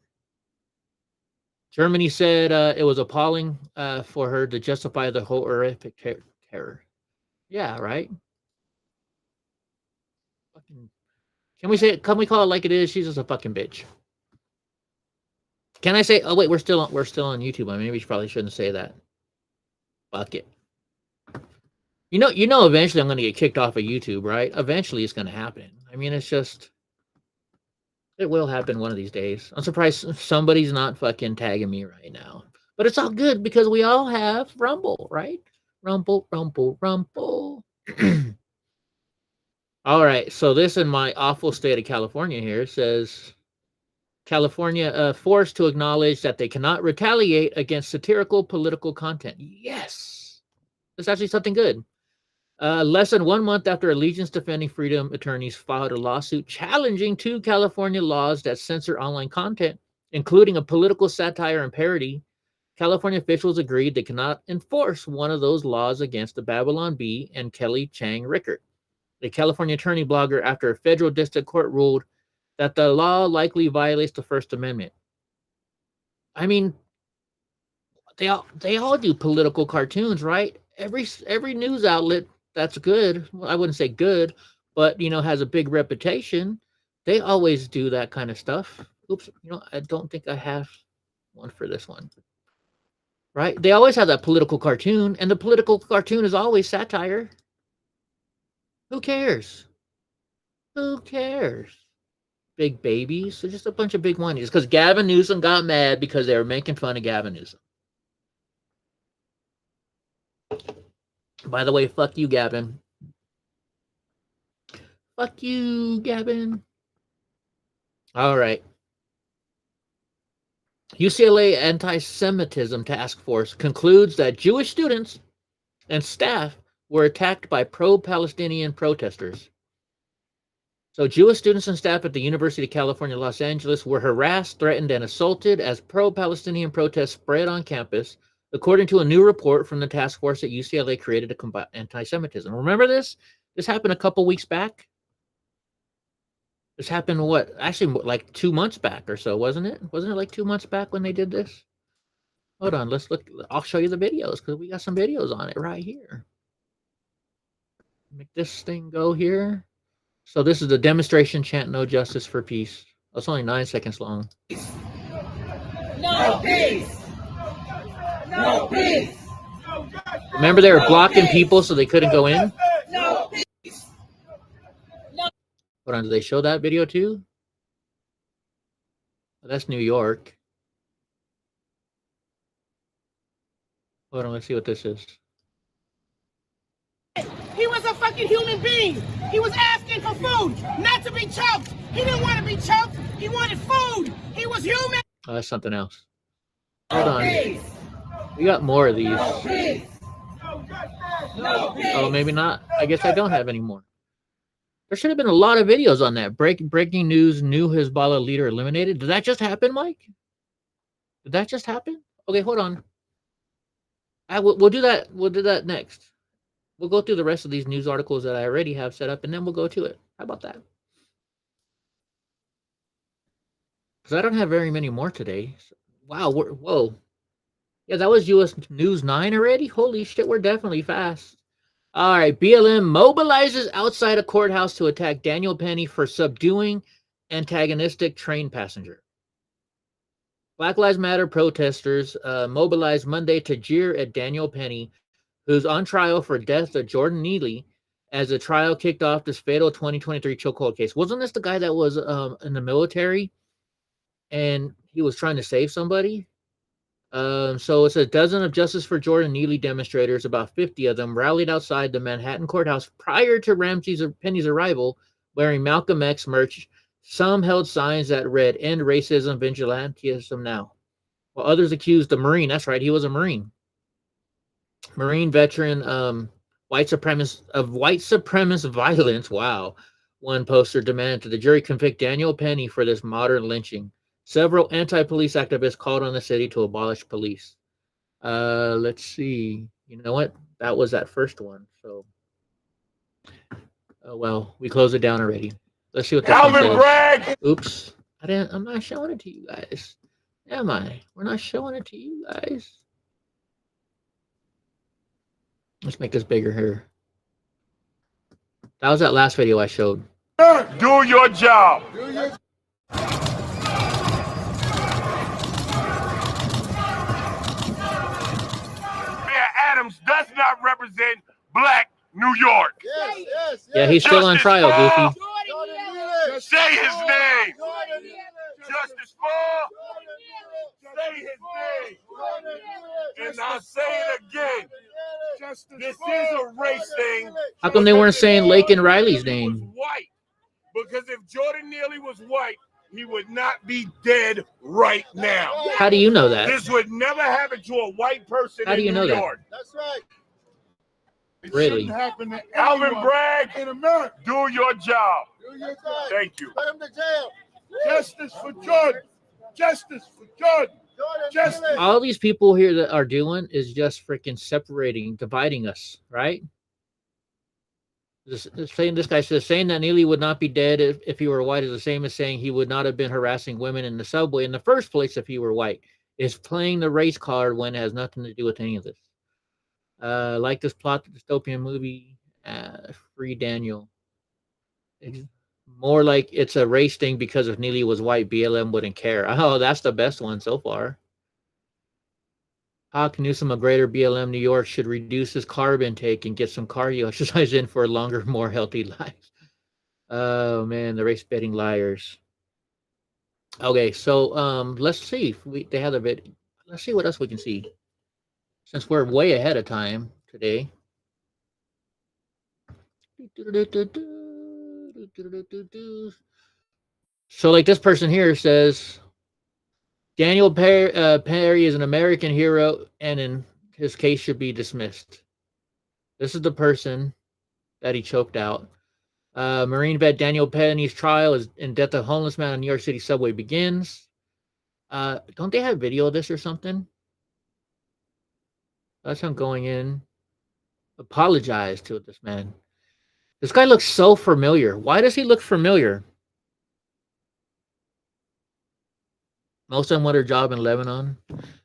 Germany said it was appalling for her to justify the whole horrific terror. Yeah, right? Can we call it like it is? She's just a fucking bitch. Can I say, oh wait, we're still on YouTube. I mean, maybe we probably shouldn't say that. Fuck it. You know eventually I'm gonna get kicked off of YouTube, right? Eventually it's gonna happen. I mean, it's just it will happen one of these days. I'm surprised somebody's not fucking tagging me right now. But it's all good because we all have Rumble, right? Rumble. All right. So this in my awful state of California here says California forced to acknowledge that they cannot retaliate against satirical political content. Yes. That's actually something good. Less than 1 month after Allegiance Defending Freedom attorneys filed a lawsuit challenging 2 California laws that censor online content, including a political satire and parody, California officials agreed they cannot enforce one of those laws against the Babylon Bee and Kelly Chang Rickert, a California attorney blogger, after a federal district court ruled that the law likely violates the First Amendment. I mean, they all do political cartoons, right? Every news outlet that's good, well, I wouldn't say good, but has a big reputation, they always do that kind of stuff. Oops, I don't think I have one for this one. Right? They always have that political cartoon, and the political cartoon is always satire. Who cares? Big babies. They're just a bunch of big whinies. Because Gavin Newsom got mad because they were making fun of Gavin Newsom. By the way, fuck you, Gavin. Fuck you, Gavin. All right. UCLA Anti-Semitism Task Force concludes that Jewish students and staff were attacked by pro-Palestinian protesters. So Jewish students and staff at the University of California, Los Angeles were harassed, threatened, and assaulted as pro-Palestinian protests spread on campus, according to a new report from the task force at UCLA created to combat anti-Semitism. Remember this? This happened a couple weeks back. This happened, actually like 2 months back or so, wasn't it? Wasn't it like 2 months back when they did this? Hold on, let's look. I'll show you the videos because we got some videos on it right here. Make this thing go here. So this is the demonstration chant no justice for peace. It's only 9 seconds long. No peace! No peace! Remember they were blocking people so they couldn't go in? No peace! Hold on, did they show that video too? Oh, that's New York. Hold on, let's see what this is. He was a fucking human being. He was asking for food, not to be choked. He didn't want to be choked. He wanted food. He was human. Oh, that's something else. Hold on. We got more of these. Oh, maybe not. I guess I don't have any more. There should have been a lot of videos on that. Breaking news, new Hezbollah leader eliminated. Did that just happen, Mike? Did that just happen? Okay, hold on. We'll do that. We'll do that next. We'll go through the rest of these news articles that I already have set up, and then we'll go to it. How about that? Because I don't have very many more today. Wow. Whoa. Yeah, that was US News 9 already? Holy shit, we're definitely fast. All right, BLM mobilizes outside a courthouse to attack Daniel Penny for subduing antagonistic train passenger. Black Lives Matter protesters mobilized Monday to jeer at Daniel Penny, who's on trial for death of Jordan Neely, as the trial kicked off this fatal 2023 chokehold case. Wasn't this the guy that was in the military and he was trying to save somebody? So it's a dozen of Justice for Jordan Neely demonstrators, about 50 of them, rallied outside the Manhattan courthouse prior to Penny's arrival, wearing Malcolm X merch. Some held signs that read, "End racism, vigilantism now," while others accused the Marine, that's right, he was a Marine veteran, white supremacist violence. Wow. One poster demanded the jury convict Daniel Penny for this modern lynching. Several anti-police activists called on the city to abolish police. Let's see. You know what? That was that first one. So, well, we closed it down already. Let's see what this one says. Bragg! Oops. I'm not showing it to you guys. Am I? We're not showing it to you guys. Let's make this bigger here. That was that last video I showed. Do your job. Mayor Adams does not represent Black New York. Yes. Yeah, he's still on trial, Goofy. Say his name. Justice for. Say his name. And I'll say it again. This is a race thing. How come they weren't saying Lake and Riley's name? White. Because if Jordan Neely was white, he would not be dead right now. How do you know that? This would never happen to a white person How do you in know New that? York. That's right. It Really? shouldn't happen to Alvin anyone Bragg, in America. do your job. Do your job. Thank you. Put him to jail. Justice for Jordan. Justice for Jordan. Justice. All these people here that are doing is just freaking separating, dividing us, right? This guy says saying that Neely would not be dead if he were white is the same as saying he would not have been harassing women in the subway in the first place if he were white. It's playing the race card when it has nothing to do with any of this. Like this plot, the dystopian movie, Free Daniel. It's more like it's a race thing because if Neely was white, BLM wouldn't care. Oh, that's the best one so far. Hawk Newsom, a greater BLM New York, should reduce his carb intake and get some cardio exercise in for a longer, more healthy life. Oh man, the race betting liars. Okay, so let's see if they have a bit. Let's see what else we can see. Since we're way ahead of time today. So like this person here says, Daniel Perry is an American hero and in his case should be dismissed. This is the person that he choked out. Marine vet Daniel Penny's trial is in death of homeless man on New York City subway begins. Don't they have video of this or something? That's him going in. Apologize to this man. This guy looks so familiar. Why does he look familiar? Most of them want a job in Lebanon.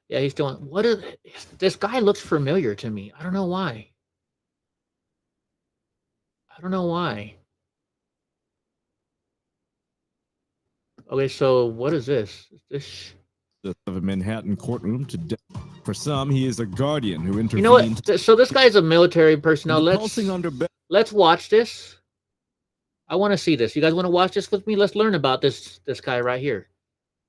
Yeah, he's doing. What is this guy? Looks familiar to me. I don't know why. I don't know why. Okay, so what is this? Is this of a Manhattan courtroom to death. For some, he is a guardian who intervened. You know what? So this guy's a military personnel. Let's watch this. I want to see this. You guys want to watch this with me? Let's learn about this guy right here.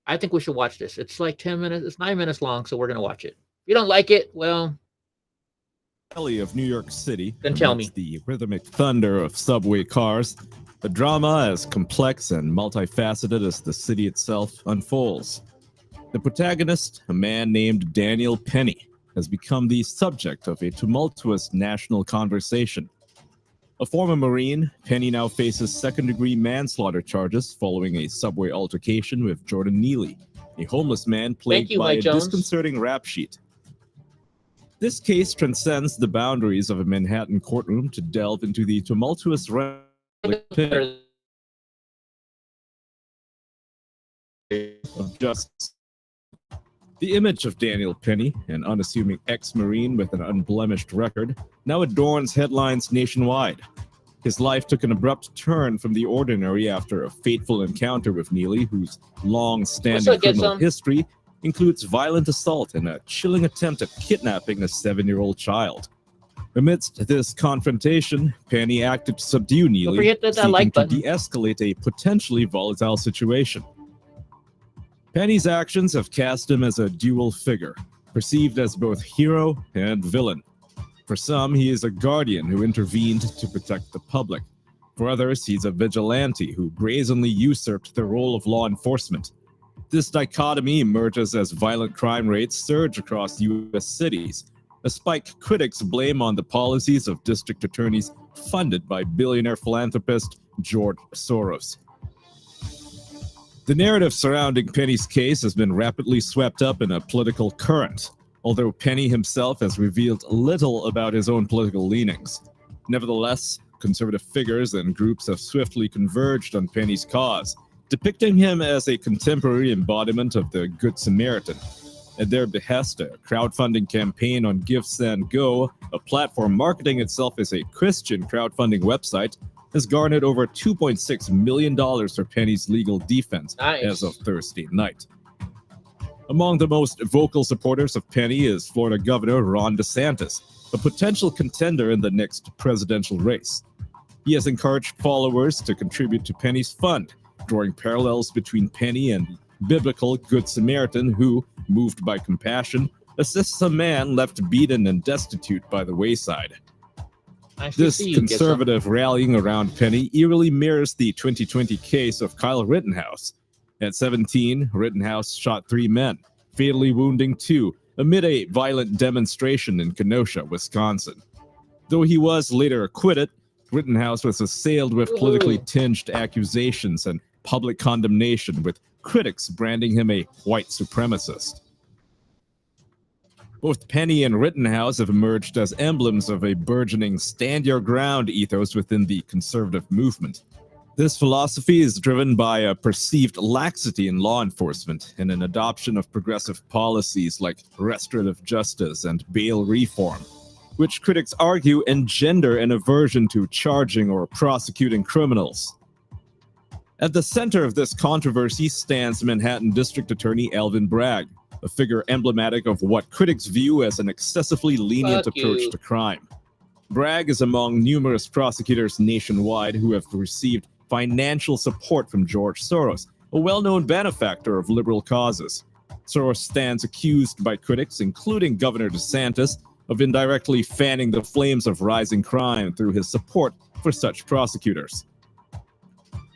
I think we should watch this. It's like 10 minutes. It's 9 minutes long, so we're going to watch it. If you don't like it, well... of New York City. Then tell me. The rhythmic thunder of subway cars. The drama as complex and multifaceted as the city itself unfolds. The protagonist, a man named Daniel Penny, has become the subject of a tumultuous national conversation. A former Marine, Penny now faces second-degree manslaughter charges following a subway altercation with Jordan Neely, a homeless man plagued you, by Mike a Jones. disconcerting rap sheet. This case transcends the boundaries of a Manhattan courtroom to delve into the tumultuous realm of justice. The image of Daniel Penny, an unassuming ex-Marine with an unblemished record, now adorns headlines nationwide. His life took an abrupt turn from the ordinary after a fateful encounter with Neely, whose long-standing criminal history includes violent assault and a chilling attempt at kidnapping a 7-year-old child. Amidst this confrontation, Penny acted to subdue Neely, seeking to de-escalate a potentially volatile situation. Penny's actions have cast him as a dual figure, perceived as both hero and villain. For some, he is a guardian who intervened to protect the public. For others, he's a vigilante who brazenly usurped the role of law enforcement. This dichotomy emerges as violent crime rates surge across U.S. cities, a spike critics blame on the policies of district attorneys funded by billionaire philanthropist George Soros. The narrative surrounding Penny's case has been rapidly swept up in a political current, although Penny himself has revealed little about his own political leanings. Nevertheless, conservative figures and groups have swiftly converged on Penny's cause, depicting him as a contemporary embodiment of the Good Samaritan. At their behest, a crowdfunding campaign on GiveSendGo, a platform marketing itself as a Christian crowdfunding website, has garnered over $2.6 million for Penny's legal defense as of Thursday night. Among the most vocal supporters of Penny is Florida Governor Ron DeSantis, a potential contender in the next presidential race. He has encouraged followers to contribute to Penny's fund, drawing parallels between Penny and biblical Good Samaritan who, moved by compassion, assists a man left beaten and destitute by the wayside. This conservative rallying around Penny eerily mirrors the 2020 case of Kyle Rittenhouse. At 17, Rittenhouse shot 3 men, fatally wounding 2 amid a violent demonstration in Kenosha, Wisconsin. Though he was later acquitted, Rittenhouse was assailed with politically tinged accusations and public condemnation, with critics branding him a white supremacist. Both Penny and Rittenhouse have emerged as emblems of a burgeoning stand-your-ground ethos within the conservative movement. This philosophy is driven by a perceived laxity in law enforcement and an adoption of progressive policies like restorative justice and bail reform, which critics argue engender an aversion to charging or prosecuting criminals. At the center of this controversy stands Manhattan District Attorney Alvin Bragg, a figure emblematic of what critics view as an excessively lenient approach to crime. Bragg is among numerous prosecutors nationwide who have received financial support from George Soros, a well-known benefactor of liberal causes. Soros stands accused by critics, including Governor DeSantis, of indirectly fanning the flames of rising crime through his support for such prosecutors.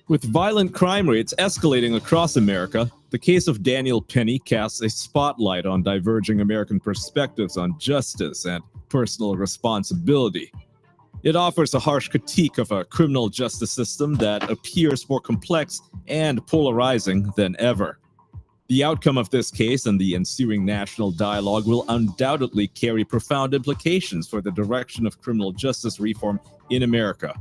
With violent crime rates escalating across America, the case of Daniel Penny casts a spotlight on diverging American perspectives on justice and personal responsibility. It offers a harsh critique of a criminal justice system that appears more complex and polarizing than ever. The outcome of this case and the ensuing national dialogue will undoubtedly carry profound implications for the direction of criminal justice reform in America.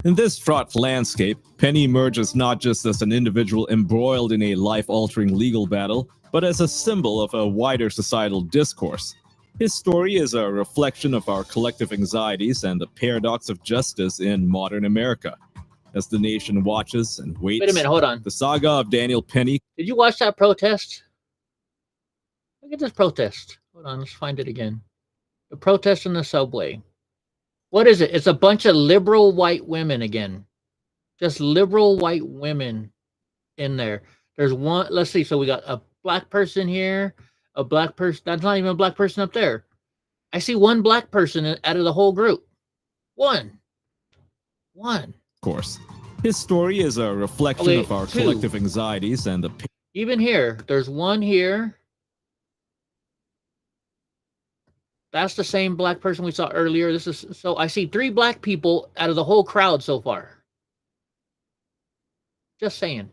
In this fraught landscape, Penny emerges not just as an individual embroiled in a life-altering legal battle, but as a symbol of a wider societal discourse. His story is a reflection of our collective anxieties and the paradox of justice in modern America. As the nation watches and waits, Wait a minute, hold on. the saga of Daniel Penny. Did you watch that protest? Look at this protest. Hold on, let's find it again. The protest in the subway. What is it? It's a bunch of liberal white women again. Just liberal white women in there. There's one, let's see, so we got a black person here, a black person, that's not even a black person up there. I see one black person out of the whole group. One. Of Course. His story is a reflection of our collective anxieties and the... Even here, there's one here. That's the same black person we saw earlier. This is so I see 3 black people out of the whole crowd so far. Just saying.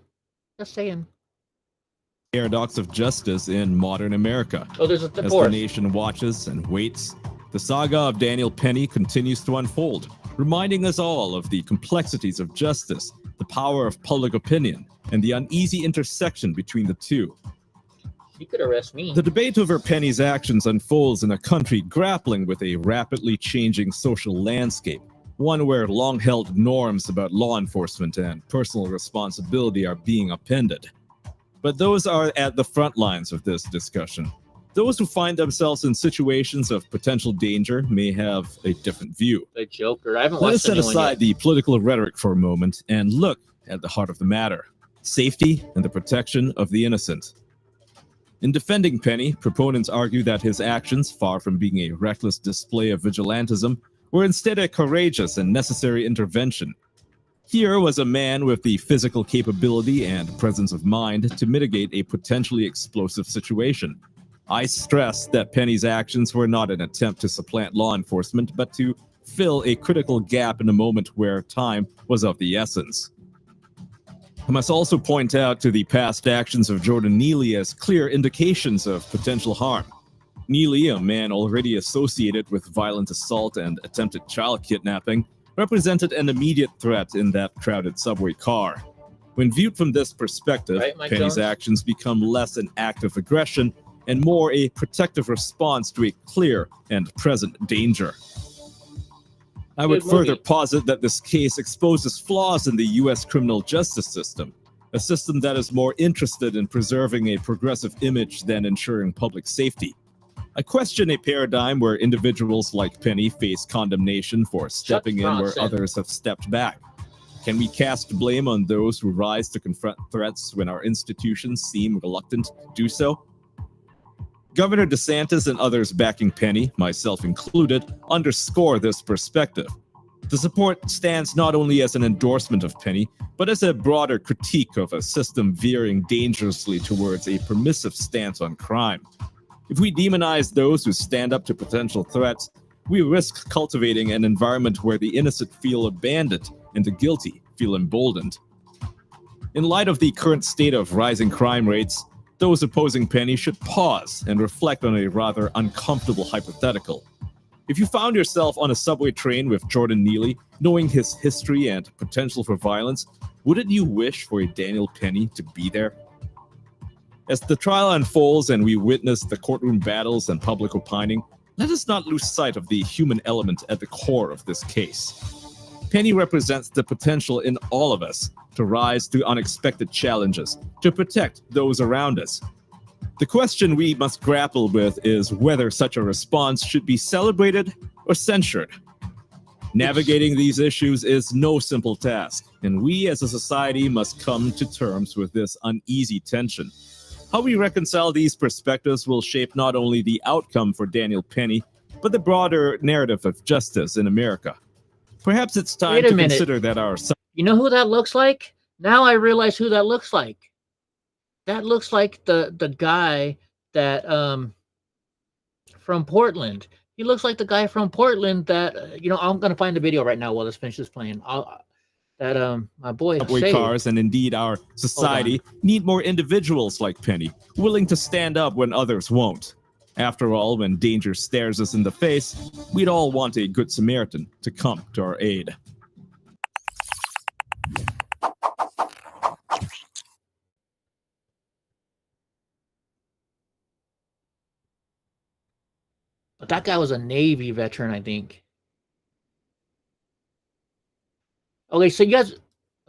paradox of justice in modern America. Oh, there's a As the divorce. nation watches and waits, the saga of Daniel Penny continues to unfold, reminding us all of the complexities of justice, the power of public opinion, and the uneasy intersection between the two. You could arrest me. The debate over Penny's actions unfolds in a country grappling with a rapidly changing social landscape, one where long-held norms about law enforcement and personal responsibility are being upended. But those are at the front lines of this discussion. Those who find themselves in situations of potential danger may have a different view. The Joker. I haven't Let watched us set the new one aside yet. the political rhetoric for a moment and look at the heart of the matter: safety and the protection of the innocent. In defending Penny, proponents argue that his actions, far from being a reckless display of vigilantism, were instead a courageous and necessary intervention. Here was a man with the physical capability and presence of mind to mitigate a potentially explosive situation. I stress that Penny's actions were not an attempt to supplant law enforcement, but to fill a critical gap in a moment where time was of the essence. I must also point out to the past actions of Jordan Neely as clear indications of potential harm. Neely, a man already associated with violent assault and attempted child kidnapping, represented an immediate threat in that crowded subway car. When viewed from this perspective, Right, Mike Penny's Jones? actions become less an act of aggression and more a protective response to a clear and present danger. I would Good further movie. posit that this case exposes flaws in the U.S. criminal justice system, a system that is more interested in preserving a progressive image than ensuring public safety. I question a paradigm where individuals like Penny face condemnation for stepping in where Bronson. others have stepped back. Can we cast blame on those who rise to confront threats when our institutions seem reluctant to do so? Governor DeSantis and others backing Penny, myself included, underscore this perspective. The support stands not only as an endorsement of Penny, but as a broader critique of a system veering dangerously towards a permissive stance on crime. If we demonize those who stand up to potential threats, we risk cultivating an environment where the innocent feel abandoned and the guilty feel emboldened. In light of the current state of rising crime rates, those opposing Penny should pause and reflect on a rather uncomfortable hypothetical. If you found yourself on a subway train with Jordan Neely, knowing his history and potential for violence, wouldn't you wish for a Daniel Penny to be there? As the trial unfolds and we witness the courtroom battles and public opining, let us not lose sight of the human element at the core of this case. Penny represents the potential in all of us to rise to unexpected challenges, to protect those around us. The question we must grapple with is whether such a response should be celebrated or censured. Navigating these issues is no simple task, and we as a society must come to terms with this uneasy tension. How we reconcile these perspectives will shape not only the outcome for Daniel Penny, but the broader narrative of justice in America. Perhaps it's time Wait a to minute. consider that our You know who that looks like? Now I realize who that looks like. That looks like the guy that from Portland. He looks like the guy from Portland that I'm gonna find the video right now while this finishes playing. My boy subway saved. cars and indeed our society need more individuals like Penny, willing to stand up when others won't. After all, when danger stares us in the face, we'd all want a good Samaritan to come to our aid. But that guy was a Navy veteran, I think. Okay, so you guys.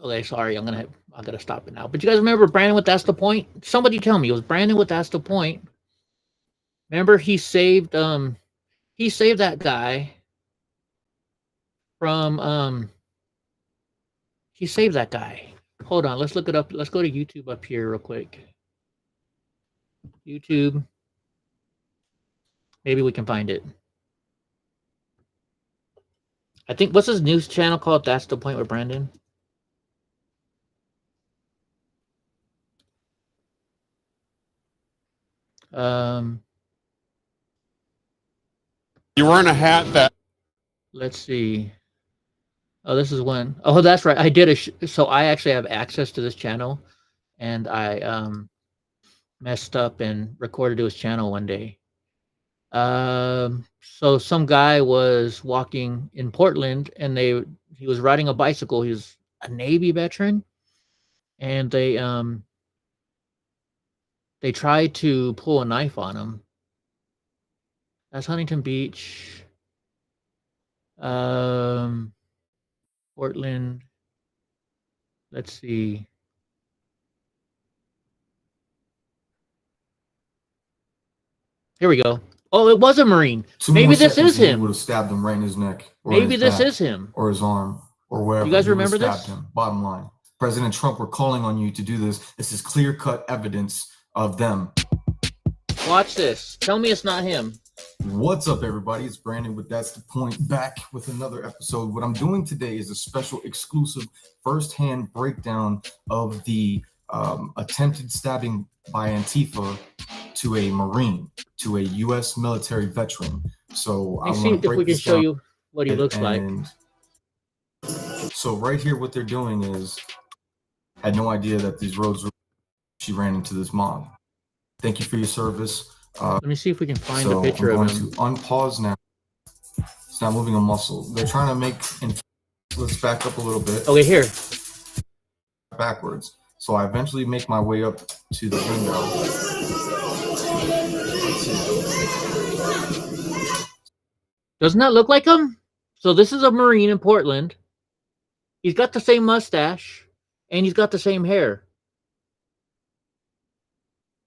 Okay, sorry, I'm gonna stop it now. But you guys remember Brandon with That's the Point? Somebody tell me it was Brandon with That's the Point. Remember he saved that guy from he saved that guy. Hold on, let's look it up. Let's go to YouTube up here real quick. YouTube. Maybe we can find it. I think what's his news channel called? That's the Point with Brandon. You're wearing a hat that. Let's see. Oh, this is one. Oh, that's right. I did so I actually have access to this channel, and I messed up and recorded to his channel one day. So some guy was walking in Portland, and he was riding a bicycle. He was a Navy veteran, and they tried to pull a knife on him. That's Huntington Beach. Portland. Let's see. Here we go. Oh, it was a Marine. Maybe this is him. Would have stabbed him right in his neck. Maybe this is him. Or his arm, or wherever. You guys He would have remember this? stabbed him. Bottom line, President Trump, we're calling on you to do this. This is clear-cut evidence of them. Watch this. Tell me it's not him. What's up, everybody? It's Brandon with That's the Point, back with another episode. What I'm doing today is a special, exclusive, first-hand breakdown of the attempted stabbing by Antifa to a Marine, to a U.S. military veteran. So Let me see if we can show you what he looks like. So right here, what they're doing is, I had no idea that these roads were. She ran into this mob. Thank you for your service. Let me see if we can find a picture I'm of going him. to unpause now. It's not moving a muscle. They're trying to make. Let's back up a little bit. Okay, here. Backwards. So I eventually make my way up to the window. Doesn't that look like him? So this is a Marine in Portland. He's got the same mustache, and he's got the same hair.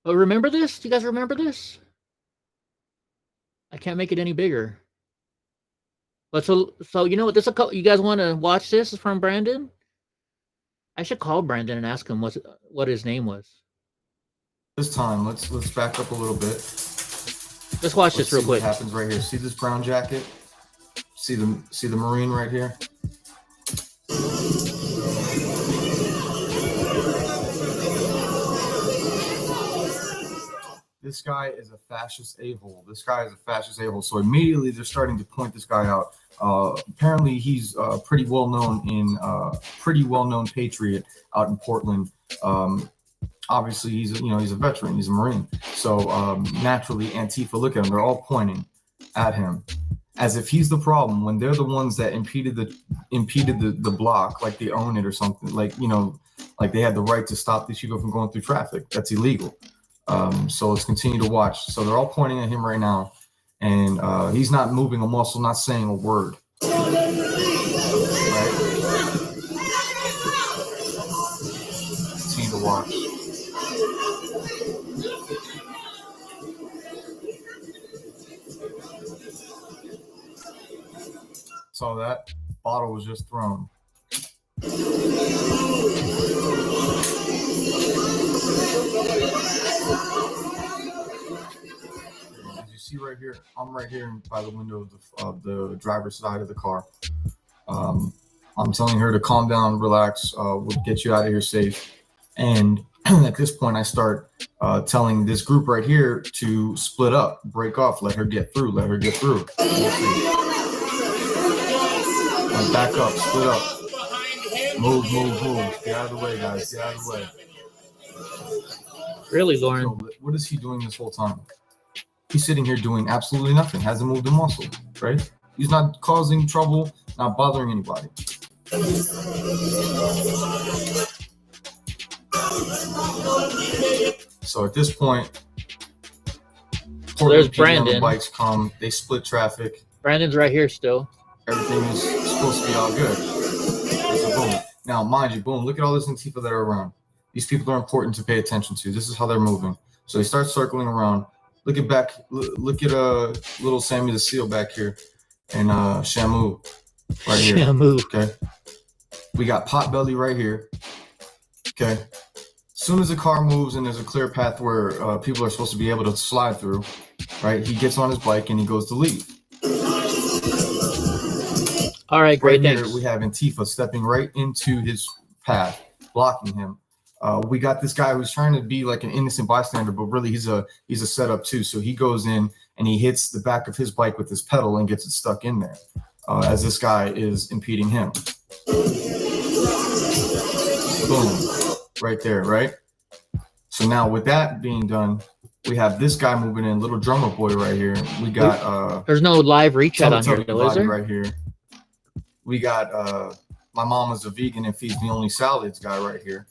But remember this? Do you guys remember this? I can't make it any bigger. But so you know what? This you guys want to watch this? Is from Brandon. I should call Brandon and ask him what his name was. This time, let's back up a little bit. Let's watch this real quick. What happens right here? See this brown jacket? See the Marine right here? This guy is a fascist a-hole. This guy is a fascist a-hole. So immediately they're starting to point this guy out. Apparently he's pretty well known Patriot out in Portland. Obviously he's a veteran. He's a Marine. So naturally Antifa, look at him. They're all pointing at him as if he's the problem when they're the ones that impeded the block, like they own it or something. Like they had the right to stop these people from going through traffic. That's illegal. So let's continue to watch. So they're all pointing at him right now, and he's not moving a muscle, not saying a word. Right? Continue to watch. So that bottle was just thrown. As you see right here, I'm right here by the window of the driver's side of the car. I'm telling her to calm down, relax, we'll get you out of here safe. And at this point, I start telling this group right here to split up, break off, let her get through, let her get through. And back up, split up. Move. Get out of the way, guys. Get out of the way. Really, Lauren? So what is he doing this whole time? He's sitting here doing absolutely nothing. Hasn't moved a muscle, right? He's not causing trouble, not bothering anybody. So at this point, there's Brandon. The bikes come, they split traffic. Brandon's right here still. Everything is supposed to be all good. So boom. Now, mind you, boom, look at all this Antifa that are around. These people are important to pay attention to. This is how they're moving. So they start circling around. Look at little Sammy the Seal back here, and Shamu right here. Shamu. Okay. We got Potbelly right here. Okay. As soon as the car moves and there's a clear path where people are supposed to be able to slide through, right? He gets on his bike and he goes to leave. All right, great. Right Thanks. here, we have Antifa stepping right into his path, blocking him. We got this guy who's trying to be like an innocent bystander, but really he's a setup too. So he goes in and he hits the back of his bike with his pedal and gets it stuck in there as this guy is impeding him. Boom, right there, right? So now with that being done, we have this guy moving in, little drummer boy right here. We got There's no live reach out on here, Teletubby though, is body there? right here. We got my mama's a vegan and feeds me only salads guy right here.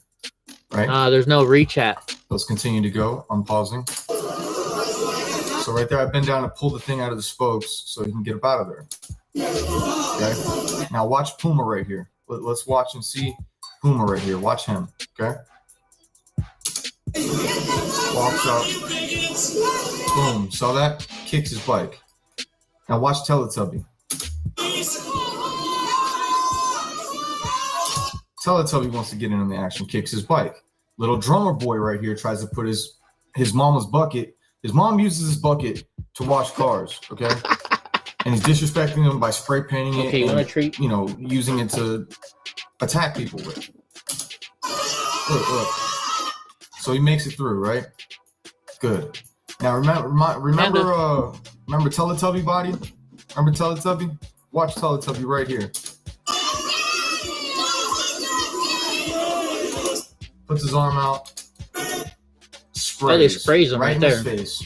Right? There's no reach at. Let's continue to go. I'm pausing. So right there, I bend down to pull the thing out of the spokes so you can get up out of there. Okay. Now watch Puma right here. Let's watch and see Puma right here. Watch him. Okay. Walks up. Boom. Saw that? Kicks his bike. Now watch Teletubby. Teletubby wants to get in on the action, kicks his bike. Little drummer boy right here tries to put his mama's bucket. His mom uses his bucket to wash cars, okay? And he's disrespecting them by spray painting it. Okay, you want a treat? You know, using it to attack people with. Look. So he makes it through, right? Good. Now remember Teletubby body? Remember Teletubby? Watch Teletubby right here. Puts his arm out. Sprays. Oh, they sprays him right in there. his face.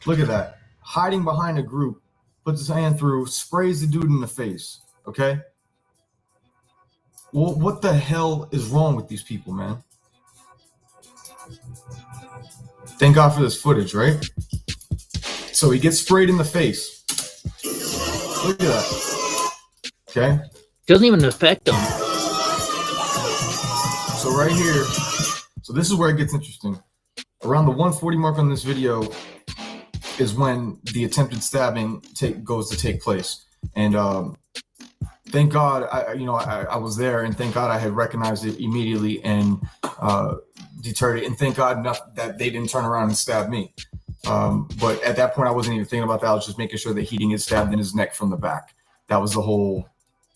Look at that. Hiding behind a group, puts his hand through, sprays the dude in the face. Okay? Well, what the hell is wrong with these people, man? Thank God for this footage, right? So he gets sprayed in the face. Look at that. Okay? Doesn't even affect him. So right here, so this is where it gets interesting. Around the 140 mark on this video is when the attempted stabbing goes to take place. And thank God, I was there, and thank God I had recognized it immediately and deterred it. And thank God enough that they didn't turn around and stab me. But at that point, I wasn't even thinking about that. I was just making sure that he didn't get stabbed in his neck from the back. That was the whole,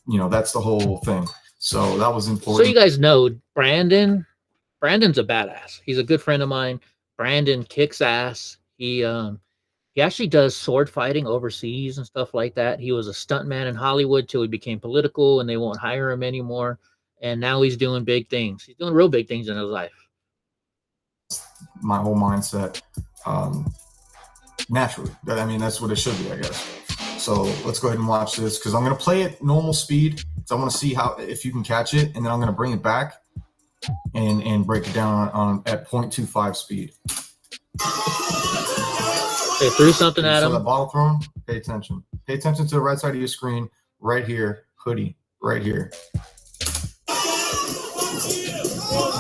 that's the whole thing. So that was important. So you guys know Brandon's a badass. He's a good friend of mine. Brandon kicks ass. He actually does sword fighting overseas and stuff like that. He was a stuntman in Hollywood till he became political and they won't hire him anymore. And now he's doing big things. He's doing real big things in his life. My whole mindset, naturally. I mean, that's what it should be, I guess. So let's go ahead and watch this because I'm going to play it normal speed. So I want to see if you can catch it, and then I'm going to bring it back and break it down at 0.25 speed. They threw something at him. So the bottle thrown, pay attention. Pay attention to the right side of your screen, right here, hoodie, right here. You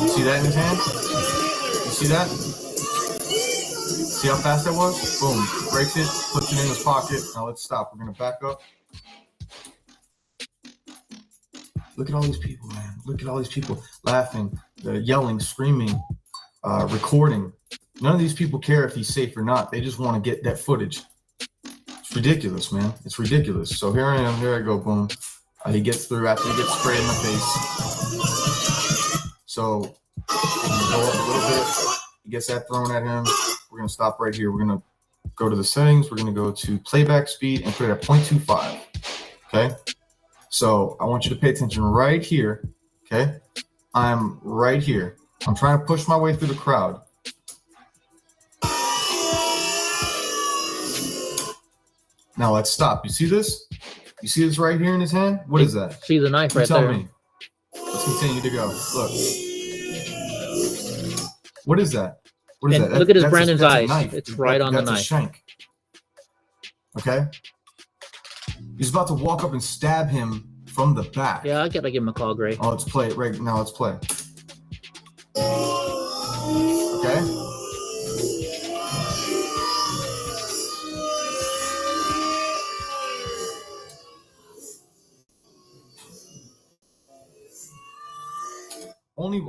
see that in his hand? You see that? See how fast that was? Boom, breaks it, puts it in his pocket. Now let's stop. We're going to back up. Look at all these people, man. Look at all these people laughing, yelling, screaming, recording. None of these people care if he's safe or not. They just want to get that footage. It's ridiculous, man. It's ridiculous. So here I am. Here I go. Boom. He gets through after he gets sprayed in the face. So I'm gonna go up a little bit. He gets that thrown at him. We're going to stop right here. We're going to go to the settings. We're going to go to playback speed and put it at 0.25. Okay. So I want you to pay attention right here. Okay. I'm right here. I'm trying to push my way through the crowd. Now let's stop. You see this? You see this right here in his hand? What is that? See the knife right Tell there. me. Let's continue to go. Look. What is that? What is And that? look at his That's Brandon's that's a eyes. knife. It's right on the That's knife. a shank. Okay. He's about to walk up and stab him from the back. Yeah, I gotta give him a call, Gray. Oh, let's play it right now. Let's play. Okay.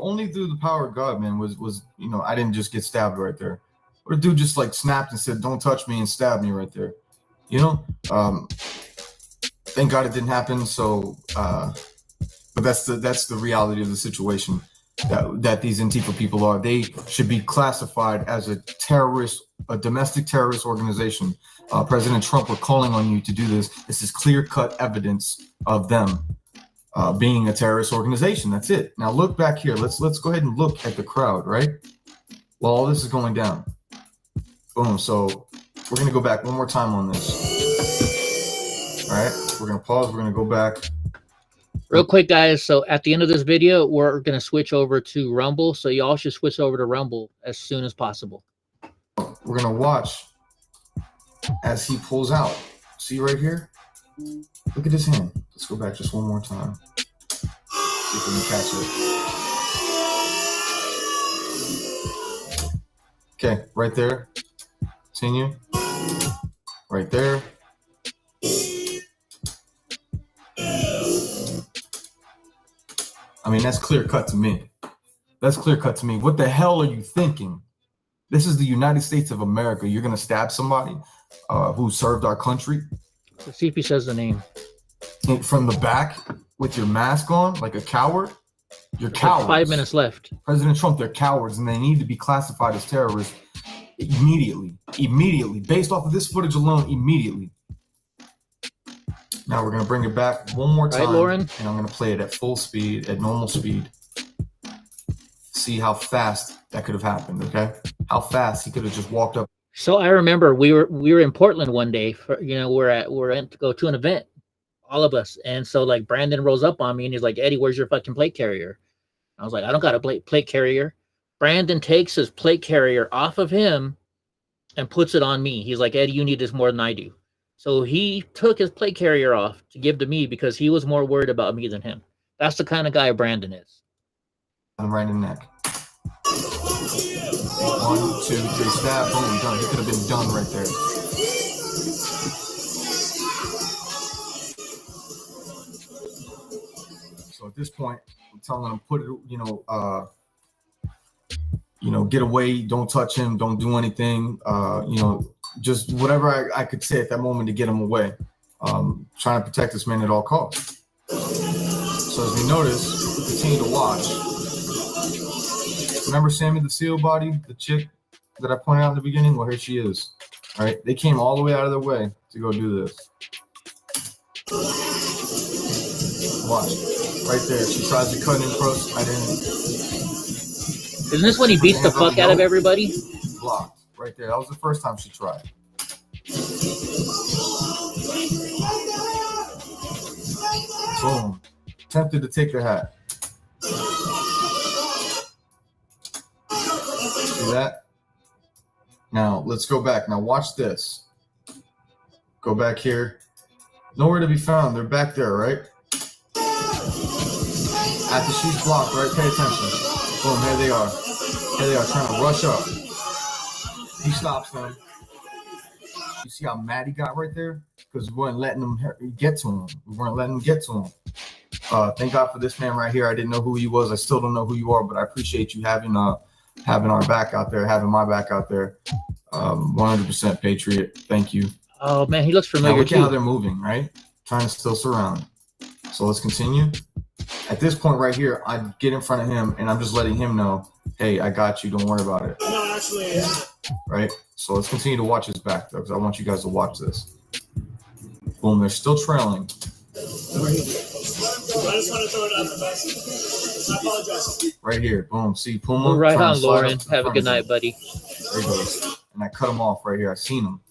Only through the power of God, man, was I didn't just get stabbed right there. Or the dude just like snapped and said, "Don't touch me," and stabbed me right there. Thank God it didn't happen. So, but that's the reality of the situation that these Antifa people are. They should be classified as a domestic terrorist organization. President Trump, we're calling on you to do this. This is clear-cut evidence of them being a terrorist organization. That's it. Now look back here. Let's go ahead and look at the crowd, right? while all this is going down. Boom. So we're going to go back one more time on this. All right. We're going to pause. We're going to go back. Real quick, guys. So at the end of this video, we're going to switch over to Rumble. So y'all should switch over to Rumble as soon as possible. We're going to watch as he pulls out. See right here? Look at his hand. Let's go back just one more time. See if we can catch it. Okay, right there. Continue. Right there. I mean, that's clear cut to me. That's clear cut to me. What the hell are you thinking? This is the United States of America. You're going to stab somebody who served our country? Let's see if he says the name. From the back with your mask on, like a coward? You're cowards. 5 minutes left. President Trump, they're cowards, and they need to be classified as terrorists immediately. Immediately. Based off of this footage alone, immediately. Now we're going to bring it back one more time. Right, Lauren? And I'm going to play it at full speed, at normal speed. See how fast that could have happened, okay? How fast he could have just walked up. So I remember we were in Portland one day for, we're in to go to an event, all of us. And so like Brandon rolls up on me and he's like, Eddie, where's your fucking plate carrier? I was like, I don't got a plate carrier. Brandon takes his plate carrier off of him and puts it on me. He's like, Eddie, you need this more than I do. So he took his plate carrier off to give to me because he was more worried about me than him. That's the kind of guy Brandon is. I'm right in the neck. 1, 2, 3, stab, boom, done. He could have been done right there. So at this point, I'm telling him, put it, get away, don't touch him, don't do anything, just whatever I could say at that moment to get him away. Trying to protect this man at all costs. So as we notice, we continue to watch. Remember Sammy the Seal body, the chick that I pointed out in the beginning? Well, here she is. All right, they came all the way out of their way to go do this. Watch, right there. She tries to cut in close. I didn't. Isn't this when he beats the fuck out of everybody? Blocked, right there. That was the first time she tried. Boom. Tempted to take the hat. See that? Now, let's go back. Now, watch this. Go back here. Nowhere to be found. They're back there, right? After she's blocked, right? Pay attention. Boom, here they are. Here they are trying to rush up. He stops them. You see how mad he got right there? Because we weren't letting them get to him. We weren't letting them get to him. Thank God for this man right here. I didn't know who he was. I still don't know who you are, but I appreciate you having our back out there, having my back out there. 100% Patriot. Thank you. Oh man, he looks familiar. Now look at how they're moving, right? Trying to still surround. So let's continue. At this point right here, I get in front of him and I'm just letting him know, hey, I got you. Don't worry about it. No, actually, yeah. Right? So let's continue to watch his back, though, because I want you guys to watch this. Boom, they're still trailing. I just want to throw it out the best. I apologize. Right here. Boom. See, Puma. Right trying on, to slide Lauren. up to the Have a front good of him. night, buddy. There he goes. And I cut him off right here. I seen him.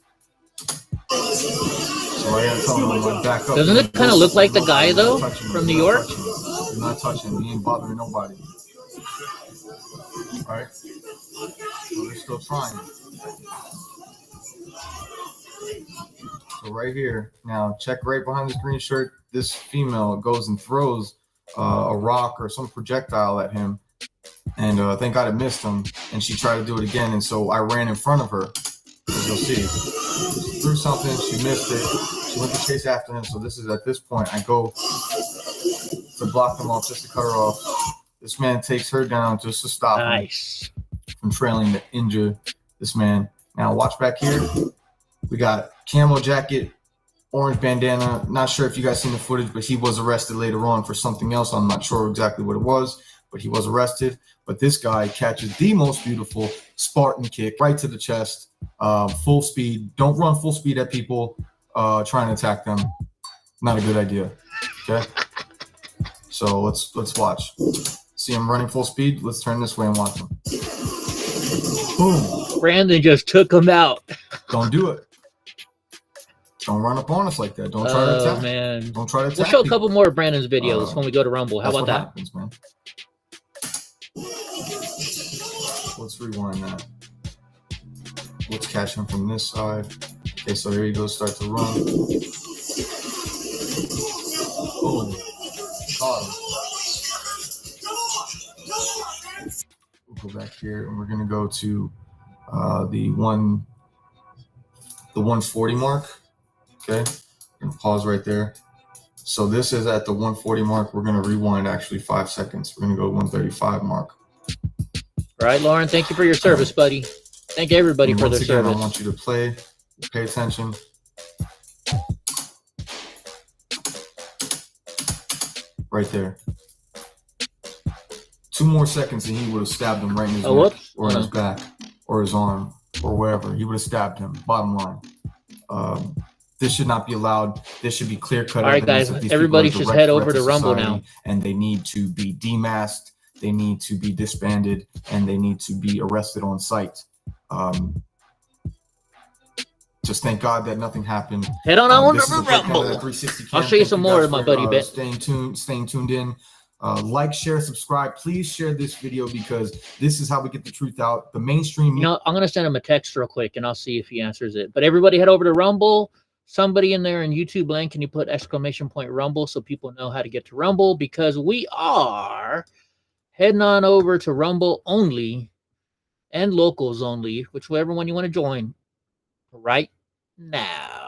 So right here, I'm telling him, I'm like, back up. Doesn't it kind of look like the guy, though, from New York? Do not touch him. He ain't bothering nobody. All right? So they're still trying. So right here, now check right behind this green shirt. This female goes and throws a rock or some projectile at him. And thank God it missed him. And she tried to do it again. And so I ran in front of her. As you'll see, she threw something. She missed it. She went to chase after him. So this is at this point, I go to block them off, just to cut her off. This man takes her down just to stop him from trailing to injure this man. Now watch back here. We got camo jacket, orange bandana. Not sure if you guys seen the footage, but he was arrested later on for something else. I'm not sure exactly what it was, but he was arrested. But this guy catches the most beautiful Spartan kick right to the chest, full speed. Don't run full speed at people trying to attack them. Not a good idea. Okay. So let's watch. See him running full speed. Let's turn this way and watch him. Boom. Brandon just took him out. Don't do it. Don't run up on us like that. Don't try to Oh attack. man. Don't try to attack. We'll show a people. couple more of Brandon's videos when we go to Rumble. How That's about what that? happens, man. Let's rewind that. Let's catch him from this side. Okay, so here he goes, start to run. Boom. Got him. We'll go back here and we're gonna go to the 140 mark. Okay, I'm gonna pause right there. So this is at the 140 mark. We're gonna rewind actually 5 seconds. We're gonna go 135 mark. All right, Lauren, thank you for your service, buddy. Thank everybody And for their once again, service. I want you to pay attention. Right there. 2 more seconds and he would have stabbed him right in his neck whoops. or in his back or his arm or wherever. He would have stabbed him. Bottom line. This should not be allowed. This should be clear-cut. All right, guys, everybody should head over to Rumble now. And they need to be demasked. They need to be disbanded, and they need to be arrested on site. Just thank God that nothing happened. Head on over This to is a Break Rumble. Canada 360 I'll cam. show you Thank some guys more of my for, buddy Bet. Staying tuned in. Like, share, subscribe. Please share this video because this is how we get the truth out. The mainstream. You know, I'm going to send him a text real quick, and I'll see if he answers it. But everybody head over to Rumble. Somebody in there in YouTube land, can you put / Rumble so people know how to get to Rumble? Because we are heading on over to Rumble only and locals only, whichever one you want to join right now.